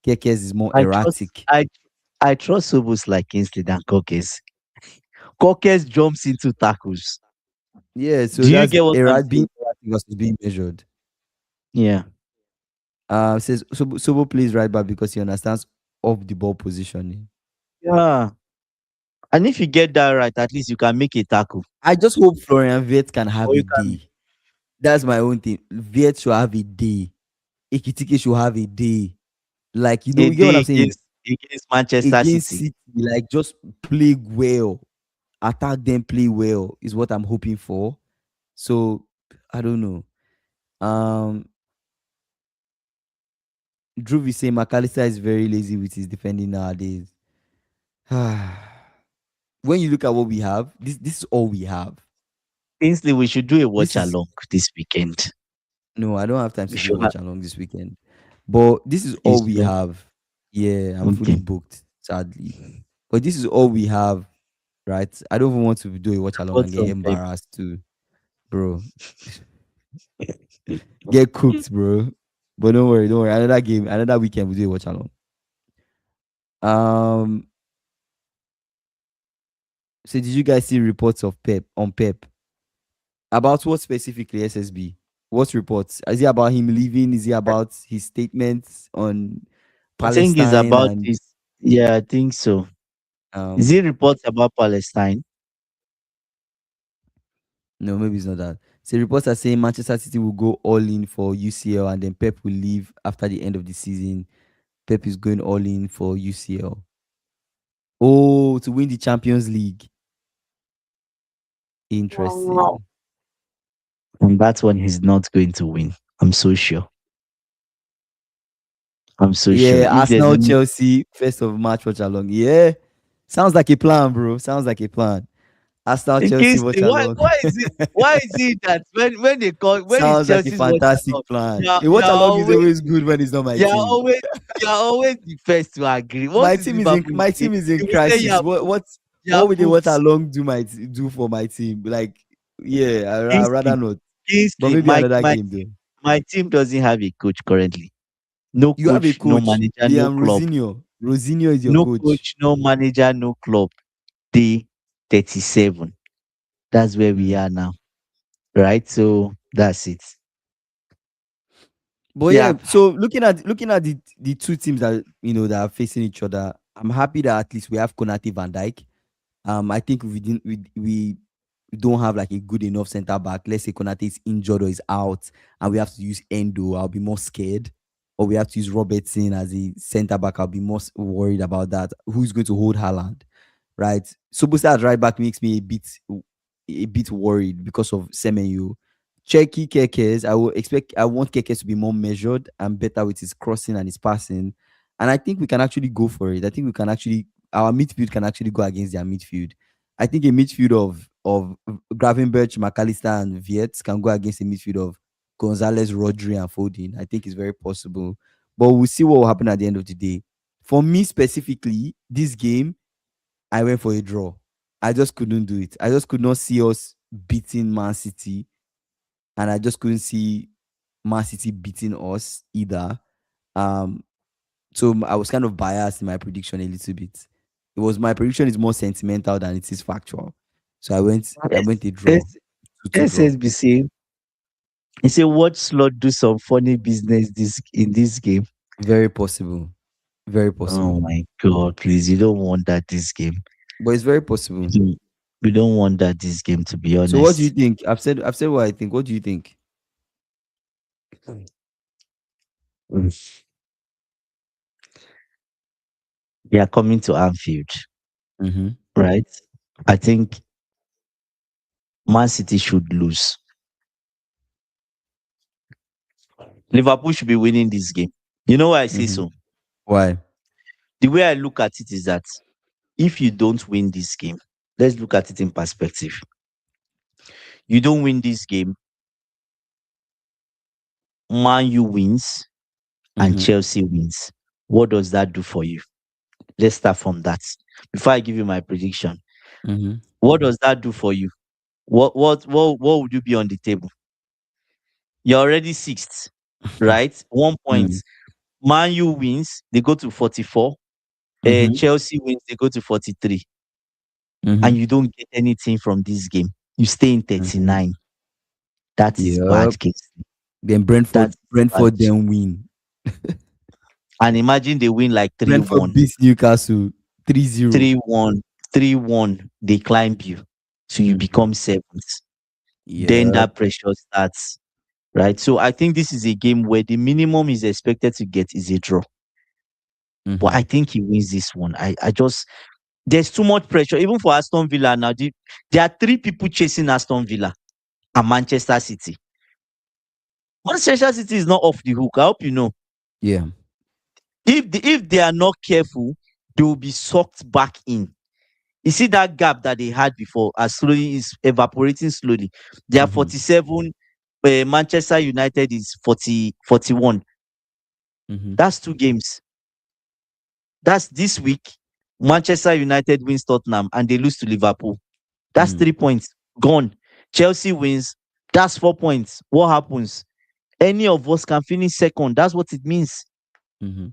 Speaker 1: Kekes is more
Speaker 2: I trust
Speaker 1: erratic.
Speaker 2: I I trust Soboslai Kingsley than Cockers. Cockers jumps into tackles.
Speaker 1: Yeah, so
Speaker 2: Do you
Speaker 1: that's
Speaker 2: get what I'm
Speaker 1: being
Speaker 2: saying?
Speaker 1: erratic versus being measured.
Speaker 2: Yeah.
Speaker 1: Says Sobo plays right back because he understands off the ball positioning.
Speaker 2: Yeah. And if you get that right, at least you can make a tackle.
Speaker 1: I just hope Florian Wirtz can have
Speaker 2: Or
Speaker 1: a
Speaker 2: you can
Speaker 1: day. That's my own thing. Wirtz should have a day. Ekitike should have a day. Like,
Speaker 2: a
Speaker 1: you get what I'm
Speaker 2: day
Speaker 1: saying?
Speaker 2: against Manchester
Speaker 1: Against
Speaker 2: City.
Speaker 1: City, like just play well, attack them, play well is what I'm hoping for. So I don't know. Um, Drew is saying McAllister is very lazy with his defending nowadays. When you look at what we have, this is all we have.
Speaker 2: Kingsley, we should do a watch
Speaker 1: This is
Speaker 2: along this weekend.
Speaker 1: no, I don't have time
Speaker 2: We
Speaker 1: to do a
Speaker 2: should have
Speaker 1: watch along this weekend. But this is all
Speaker 2: is
Speaker 1: we
Speaker 2: true.
Speaker 1: have. Yeah, I'm fully
Speaker 2: Okay.
Speaker 1: booked, sadly. But this is all we have, right? I don't even want to do a watch along and
Speaker 2: Thoughts
Speaker 1: get
Speaker 2: on Pep.
Speaker 1: embarrassed too, bro. Get cooked, bro. But don't worry, don't worry. Another game, another weekend, we'll do a watch along. Um, so did you guys see reports of Pep? About what specifically, SSB? What reports? Is it about him leaving? Is it about his statements on
Speaker 2: I think it's
Speaker 1: Palestine
Speaker 2: about
Speaker 1: and
Speaker 2: this. Yeah, I think so. Is
Speaker 1: um
Speaker 2: it reports about Palestine?
Speaker 1: no, maybe it's not that. So reports are saying Manchester City will go all in for UCL and then Pep will leave after the end of the season. Pep is going all in for UCL. Oh, to win the Champions League.
Speaker 2: Wow.
Speaker 1: Interesting.
Speaker 2: And that's one he's not going to win. I'm so sure. I'm so sure.
Speaker 1: Yeah,
Speaker 2: If there's
Speaker 1: Arsenal
Speaker 2: any
Speaker 1: Chelsea first of March watch along. Yeah. Sounds like a plan, bro. Sounds like a plan. Arsenal Chelsea watch
Speaker 2: Kingsley,
Speaker 1: along.
Speaker 2: why is it that when it's
Speaker 1: Sounds like a
Speaker 2: Chelsea's watch
Speaker 1: fantastic
Speaker 2: along,
Speaker 1: plan.
Speaker 2: you're
Speaker 1: A watch
Speaker 2: you're
Speaker 1: along is
Speaker 2: always
Speaker 1: always good when it's not my team.
Speaker 2: you're always the first to agree. Once it's Liverpool,
Speaker 1: My team is in
Speaker 2: you will say
Speaker 1: crisis.
Speaker 2: you're
Speaker 1: What would a watch
Speaker 2: pooped.
Speaker 1: along do for my team? Like, yeah, I rather
Speaker 2: Kingsley,
Speaker 1: not. But
Speaker 2: Kingsley,
Speaker 1: maybe another game though.
Speaker 2: my team doesn't have a coach currently. No
Speaker 1: You have a
Speaker 2: coach, no
Speaker 1: coach,
Speaker 2: manager, no
Speaker 1: Liam
Speaker 2: club.
Speaker 1: Rosinho. Rosinho is your
Speaker 2: No
Speaker 1: coach.
Speaker 2: coach, no manager, no club. Day 37. That's where we
Speaker 1: Hmm.
Speaker 2: are now. Right? So that's it.
Speaker 1: But yeah,
Speaker 2: Yeah.
Speaker 1: so looking at the two teams that that are facing each other, I'm happy that at least we have Konate Van Dijk. I think we didn't we don't have like a good enough center back. Let's say Konate is injured or is out, and we have to use Endo. I'll be more scared. Or we have to use Robertson as a center back. I'll be more worried about that. Who's going to hold Haaland, right? Soboslai at right back makes me a bit worried because of Semenyo. Cherki Kekes, I want Kekes to be more measured and better with his crossing and his passing. And I think we can actually go for it. I think our midfield can actually go against their midfield. I think a midfield of of Gravenberch, McAllister, and Viet can go against a midfield of Gonzalez, Rodri, and Foden. I think it's very possible. But we'll see what will happen at the end of the day. For me specifically, this game, I went for a draw. I just couldn't do it. I just could not see us beating Man City, and I just couldn't see Man City beating us either. Um, so I was kind of biased in my prediction a little bit. It was my prediction is more sentimental than it is factual. So I went a draw,
Speaker 2: S-
Speaker 1: 2-2 draw.
Speaker 2: SSBC, he say watch slot do some funny business this in this game.
Speaker 1: Very possible. Very
Speaker 2: Oh
Speaker 1: possible.
Speaker 2: my god, please, you don't want that this game.
Speaker 1: But it's very possible.
Speaker 2: You don't, you don't want that this game, to be
Speaker 1: So what do you
Speaker 2: honest.
Speaker 1: think? I've said what I think. What do you think?
Speaker 2: Mm. They are coming to Anfield,
Speaker 1: Mm-hmm.
Speaker 2: right? I think Man City should lose. Liverpool should be winning this game. You know why I say
Speaker 1: Mm-hmm.
Speaker 2: so?
Speaker 1: Why?
Speaker 2: The way I look at it is that if you don't win this game, let's look at it in perspective. You don't win this game, Man U wins and
Speaker 1: Mm-hmm.
Speaker 2: Chelsea wins. What does that do for you? Let's start from that. Before I give you my prediction,
Speaker 1: Mm-hmm.
Speaker 2: what does that do for you? What would you be on the table? You're already sixth, right? 1 point.
Speaker 1: Mm-hmm.
Speaker 2: Man U wins, they go to 44.
Speaker 1: Mm-hmm.
Speaker 2: Chelsea wins, they go to 43.
Speaker 1: Mm-hmm.
Speaker 2: And you don't get anything from this game. You stay in
Speaker 1: Mm-hmm.
Speaker 2: 39. That is
Speaker 1: Yep.
Speaker 2: bad case.
Speaker 1: Then
Speaker 2: That
Speaker 1: Brentford
Speaker 2: is bad.
Speaker 1: Brentford then win.
Speaker 2: And imagine they win like
Speaker 1: Brentford
Speaker 2: 3-1.
Speaker 1: beats Newcastle 3-0.
Speaker 2: 3-1. 3-1. They climb you. So you
Speaker 1: Mm-hmm.
Speaker 2: become seventh. Then
Speaker 1: Yep.
Speaker 2: that pressure starts. Right. So I think this is a game where the minimum is expected to get is a draw. But
Speaker 1: Mm-hmm.
Speaker 2: I think he wins this one. I just there's too much pressure, even for Aston Villa now. There are three people chasing Aston Villa and Manchester City. Manchester City is not off the hook. I hope you know.
Speaker 1: Yeah.
Speaker 2: If they are not careful, they will be sucked back in. You see that gap that they had before as slowly is evaporating slowly. They are
Speaker 1: Mm-hmm.
Speaker 2: 47. Manchester United is 41.
Speaker 1: Mm-hmm.
Speaker 2: That's 2 games. That's this week. Manchester United wins Tottenham and they lose to Liverpool. That's
Speaker 1: Mm-hmm.
Speaker 2: 3 points gone. Chelsea wins. That's 4 points. What happens? Any of us can finish second. That's what it means.
Speaker 1: Mm-hmm.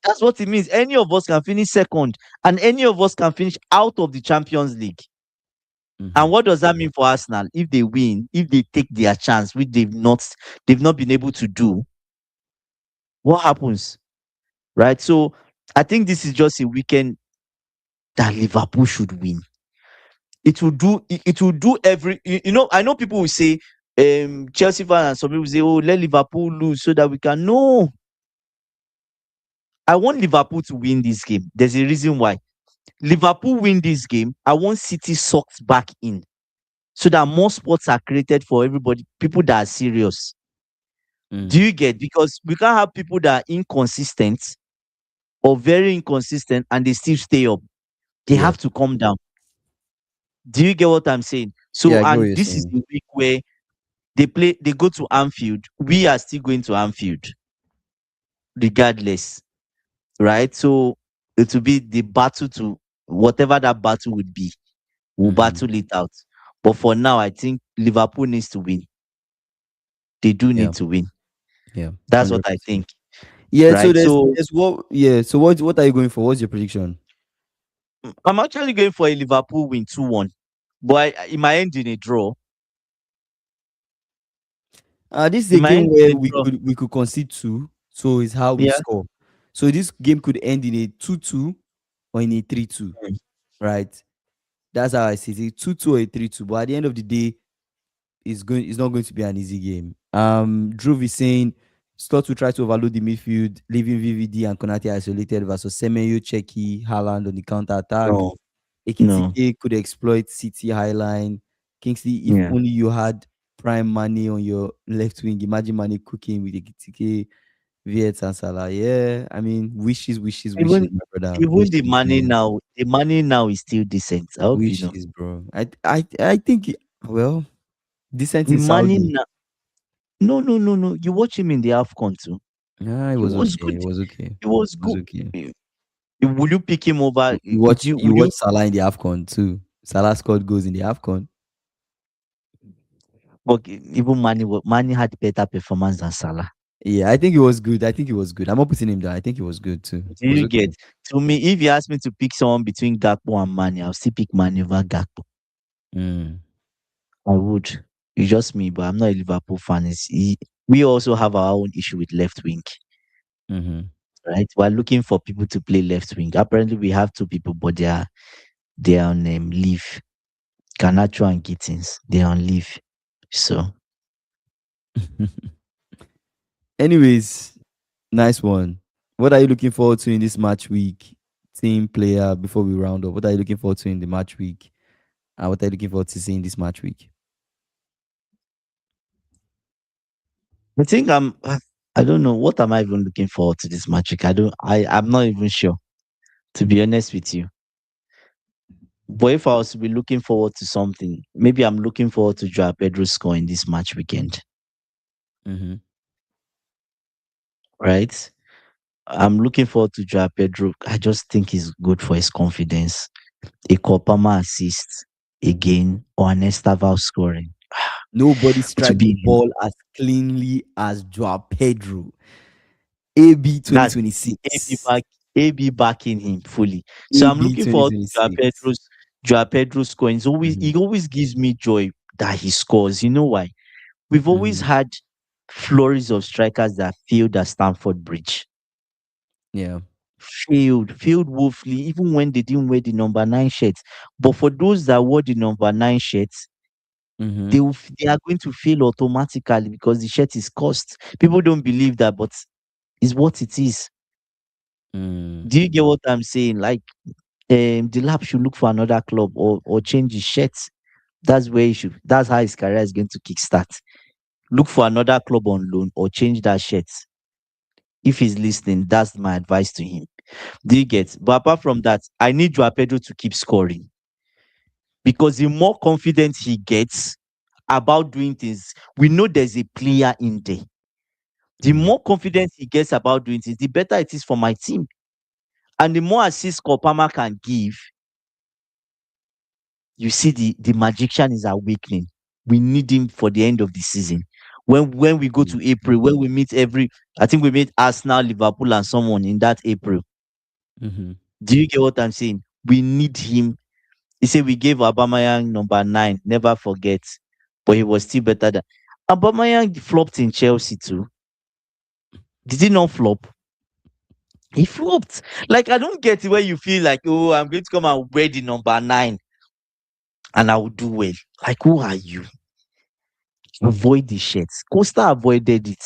Speaker 2: That's what it means. Any of us can finish second, and any of us can finish out of the Champions League.
Speaker 1: Mm-hmm.
Speaker 2: And what does that mean for Arsenal? If they win, if they take their chance, which they've not been able to do, what happens? Right? So I think this is just a weekend that Liverpool should win. It will do every I know people will say Chelsea fans and some people say, oh, let Liverpool lose so that we can no. I want Liverpool to win this game. There's a reason why. Liverpool win this game. I want City sucked back in so that more spots are created for everybody, people that are serious.
Speaker 1: Mm-hmm.
Speaker 2: Do you get? Because we can't have people that are inconsistent or very inconsistent and they still stay up. They
Speaker 1: Yeah.
Speaker 2: have to come down. Do you get what I'm saying?
Speaker 1: Yeah,
Speaker 2: So,
Speaker 1: I get what
Speaker 2: and
Speaker 1: you're
Speaker 2: this is
Speaker 1: saying.
Speaker 2: the week where they go to Anfield. We are still going to Anfield, regardless, right? So it will be the battle to whatever that battle would be. We'll
Speaker 1: Mm-hmm.
Speaker 2: battle it out. But for now, I think Liverpool needs to win. They do
Speaker 1: Yeah.
Speaker 2: need to win.
Speaker 1: Yeah.
Speaker 2: That's what I
Speaker 1: 100%.
Speaker 2: think.
Speaker 1: Yeah, so
Speaker 2: Right.
Speaker 1: there's
Speaker 2: So
Speaker 1: there's what yeah, so what are you going for? What's your prediction?
Speaker 2: I'm actually going for a Liverpool win 2-1. But it might end in a draw.
Speaker 1: This is
Speaker 2: It
Speaker 1: a
Speaker 2: might
Speaker 1: game
Speaker 2: end
Speaker 1: where
Speaker 2: in a
Speaker 1: we
Speaker 2: draw.
Speaker 1: could concede two, so it's how we
Speaker 2: Yeah.
Speaker 1: score. So this game could end in a 2-2 or in a 3-2,
Speaker 2: Mm.
Speaker 1: right? That's how I see it. 2-2 or a 3-2. But at the end of the day, it's not going to be an easy game. Drew is saying Slot will try to overload the midfield, leaving VVD and Konate isolated versus Semenyo, Cheki, Haaland on the counter attack.
Speaker 2: No. No.
Speaker 1: Ekitike could exploit City highline. Kingsley, if
Speaker 2: Yeah.
Speaker 1: only you had prime money on your left wing. Imagine money cooking with Ekitike. Viet and Salah. Yeah, I mean, wishes, wishes,
Speaker 2: Even
Speaker 1: wishes, my brother.
Speaker 2: even
Speaker 1: Wishes, man.
Speaker 2: the money now is still decent. I hope you know.
Speaker 1: Wishes, bro. I think, well, decent
Speaker 2: The
Speaker 1: in
Speaker 2: money
Speaker 1: Saudi.
Speaker 2: now. No, no, no, no. You watch him in the AFCON too.
Speaker 1: Yeah, it
Speaker 2: He
Speaker 1: was
Speaker 2: was
Speaker 1: okay.
Speaker 2: good.
Speaker 1: It was okay.
Speaker 2: He was
Speaker 1: It was
Speaker 2: good.
Speaker 1: okay.
Speaker 2: Eh, Will you pick him over?
Speaker 1: You
Speaker 2: Will
Speaker 1: watch
Speaker 2: you?
Speaker 1: Salah in the AFCON too. Salah scored goals in the AFCON.
Speaker 2: Okay, even Mani had better performance than Salah.
Speaker 1: Yeah, I think it was good. I think it was good. I'm not putting him down. I think it was good too.
Speaker 2: Do
Speaker 1: It was
Speaker 2: you get?
Speaker 1: okay.
Speaker 2: To me, if you ask me to pick someone between Gakpo and Mani, I'll still pick Mani over Gakpo.
Speaker 1: Mm,
Speaker 2: I would. It's just me, but I'm not a Liverpool fan. We also have our own issue with left wing,
Speaker 1: mm-hmm.
Speaker 2: right? We're looking for people to play left wing. Apparently, we have two people, but they are on leave. Garnacho and Gittins, they're on leave. So
Speaker 1: Anyways, nice one. What are you looking forward to in this match week? Team player, before we round up. What are you looking forward to in the match week? And what are you looking forward to seeing this match week?
Speaker 2: I think I don't know what am I even looking forward to this match. I'm not even sure, to be honest with you. But if I was to be looking forward to something, maybe I'm looking forward to Joao Pedro scoring this match weekend,
Speaker 1: Mm-hmm.
Speaker 2: right? I'm looking forward to Joao Pedro. I just think he's good for his confidence. A Kopama assist again or an Estaval scoring.
Speaker 1: Nobody
Speaker 2: To
Speaker 1: strike the
Speaker 2: be
Speaker 1: ball as cleanly as Joao Pedro. AB
Speaker 2: That's AB
Speaker 1: 2026.
Speaker 2: back AB backing him fully. So I'm
Speaker 1: AB
Speaker 2: looking forward to
Speaker 1: 2026.
Speaker 2: Joao Pedro's scoring.
Speaker 1: Mm-hmm.
Speaker 2: He always gives me joy that he scores. You know why? We've always
Speaker 1: Mm-hmm.
Speaker 2: had flurries of strikers that failed at Stamford Bridge.
Speaker 1: Yeah.
Speaker 2: Failed woefully, even when they didn't wear the number nine shirts. But for those that wore the number nine shirts,
Speaker 1: Mm-hmm.
Speaker 2: they are going to fail automatically because the shirt is cost. People don't believe that, but it's what it is.
Speaker 1: Mm.
Speaker 2: Do you get what I'm saying? Like the lab should look for another club or change his shirt. That's where he should. That's how his career is going to kickstart. Look for another club on loan or change that shirt. If he's listening, that's my advice to him. Do you get? But apart from that, I need Joao Pedro to keep scoring because the more confident he gets about doing things, we know there's a player in there. The
Speaker 1: Mm-hmm.
Speaker 2: more confidence he gets about doing things, the better it is for my team. And the more assists Kopama can give, you see the magician is awakening. We need him for the end of the season. When we go to April, when we meet I think we meet Arsenal, Liverpool, and someone in that April.
Speaker 1: Mm-hmm.
Speaker 2: Do you get what I'm saying? We need him. He said we gave Aubameyang number 9. Never forget, but he was still better than Aubameyang. Flopped in Chelsea too. Did he not flop? He flopped. Like I don't get it where you feel like, oh, I'm going to come and wear the number 9 and I will do well. Like who are you? Avoid the shirts. Costa avoided it.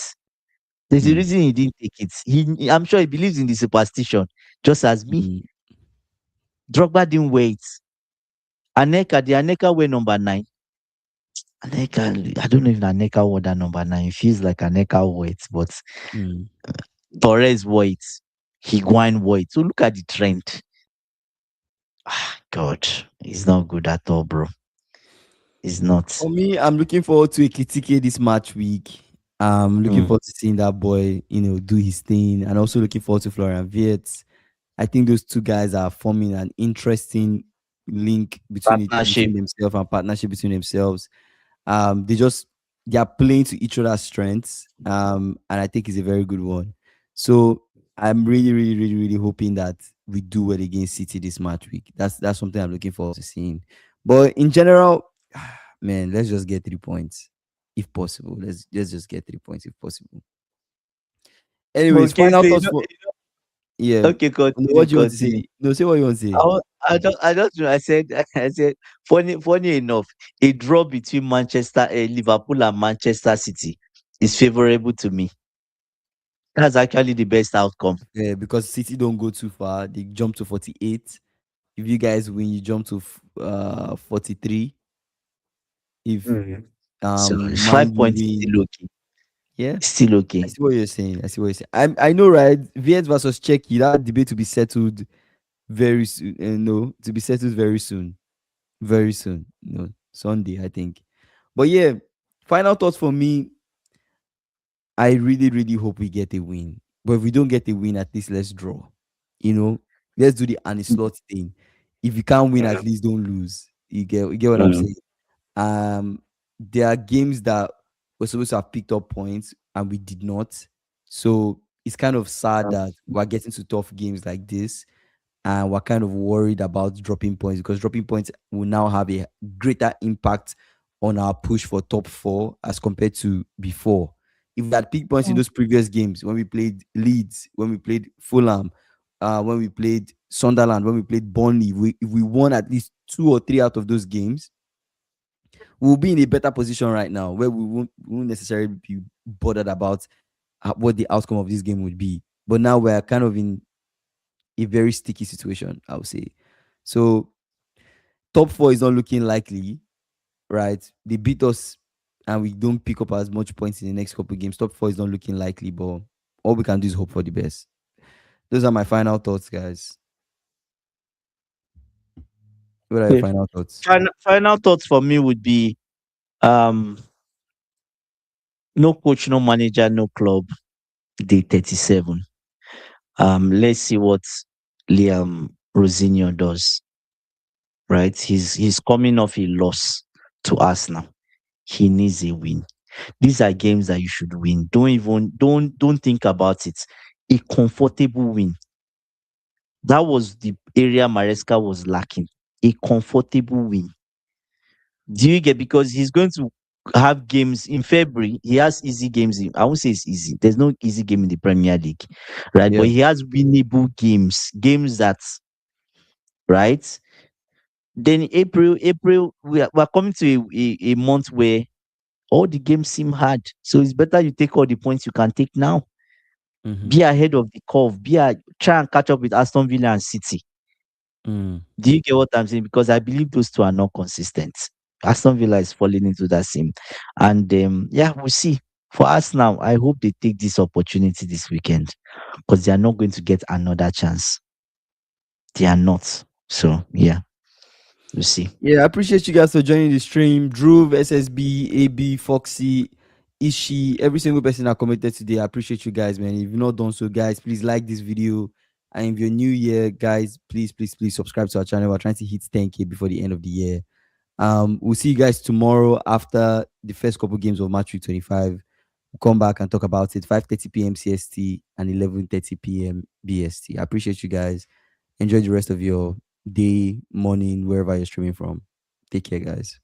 Speaker 2: There's a
Speaker 1: Mm.
Speaker 2: reason he didn't take it. I'm sure he believes in the superstition, just as me.
Speaker 1: Mm.
Speaker 2: Drogba didn't wear it. The Aneka wear number 9. Aneka, I don't know if Aneka wore that number 9. It feels like Aneka wore it, but
Speaker 1: Mm.
Speaker 2: Torres wore it. Higuain wore it. So look at the trend. God, it's not good at all, bro. It's not.
Speaker 1: For me, I'm looking forward to Ekitike this match week. I'm looking
Speaker 2: Mm.
Speaker 1: forward to seeing that boy, do his thing, and also looking forward to Florian Wirtz. I think those two guys are forming an interesting link between
Speaker 2: Partnership.
Speaker 1: themselves and partnership between themselves. They are playing to each other's strengths, and I think it's a very good one. So I'm really, really, really, really hoping that we do well against City this match week. That's something I'm looking forward to seeing. But in general, man, let's just get 3 points if possible. Let's just get 3 points if possible. Anyways,
Speaker 2: Okay,
Speaker 1: final
Speaker 2: so
Speaker 1: thoughts for yeah.
Speaker 2: okay,
Speaker 1: What
Speaker 2: continue,
Speaker 1: do you want to
Speaker 2: continue.
Speaker 1: say? No, say what you want to say.
Speaker 2: I don't know. I said, I said, funny enough, a draw between Liverpool and Manchester City is favorable to me. That's actually the best outcome.
Speaker 1: Yeah, because City don't go too far. They jump to 48. If you guys win, you jump to 43. If
Speaker 2: Mhm. So it's
Speaker 1: Man U
Speaker 2: 5 points is
Speaker 1: win,
Speaker 2: still okay.
Speaker 1: Yeah,
Speaker 2: Still
Speaker 1: I
Speaker 2: okay.
Speaker 1: see what you're saying. I see what you're saying. I know, right? Viet versus Czechia, that debate to be settled very soon. No, to be settled very soon. Very soon. No, Sunday, I think. But yeah, final thoughts for me. I really, really hope we get a win. But if we don't get a win, at least let's draw. You know, let's do the Annie Slot thing. If you can't win, at least don't lose. You get what I'm
Speaker 2: Mm.
Speaker 1: saying? Um, there are games that we're supposed to have picked up points and we did not. So it's kind of sad that we're getting to tough games like this and we're kind of worried about dropping points because dropping points will now have a greater impact on our push for top four as compared to before. If we had picked points in those previous games, when we played Leeds, when we played Fulham, when we played Sunderland, when we played Burnley, if we won at least 2 or 3 out of those games, we'll be in a better position right now where we won't necessarily be bothered about what the outcome of this game would be. But now we're kind of in a very sticky situation, I would say. So top four is not looking likely, right? They beat us and we don't pick up as much points in the next couple of games. Top four is not looking likely, but all we can do is hope for the best. Those are my final thoughts, guys. What are your
Speaker 2: Okay.
Speaker 1: final thoughts?
Speaker 2: Final thoughts for me would be um no coach, no manager, no club. Day 37. Let's see what Liam Rosinho does. Right, he's coming off a loss to Arsenal. He needs a win. These are games that you should win. Don't think about it. A comfortable win. That was the area Maresca was lacking. A comfortable win. Do you get? Because he's going to have games in February. He has easy games. I won't say it's easy. There's no easy game in the Premier League, right? But
Speaker 1: Yeah.
Speaker 2: he has winnable games that, right. Then April, we're coming to a month where all the games seem hard. So it's better you take all the points you can take now.
Speaker 1: Mm-hmm.
Speaker 2: Be ahead of the curve. Try and catch up with Aston Villa and City.
Speaker 1: Mm.
Speaker 2: Do you get what I'm saying? Because I believe those two are not consistent. Aston Villa is falling into that same. And yeah, we'll see. For us now, I hope they take this opportunity this weekend because they are not going to get another chance. They are not. So yeah, we'll see.
Speaker 1: Yeah, I appreciate you guys for joining the stream. Drew, SSB, AB, Foxy, Ishi, every single person that commented today. I appreciate you guys, man. If you've not done so, guys, please like this video. And if you're new here, guys, please, please, please subscribe to our channel. We're trying to hit 10K before the end of the year. We'll see you guys tomorrow after the first couple games of Match Week 25. We'll come back and talk about it 5:30 p.m. CST and 11:30 p.m. BST. I appreciate you guys. Enjoy the rest of your day, morning, wherever you're streaming from. Take care, guys.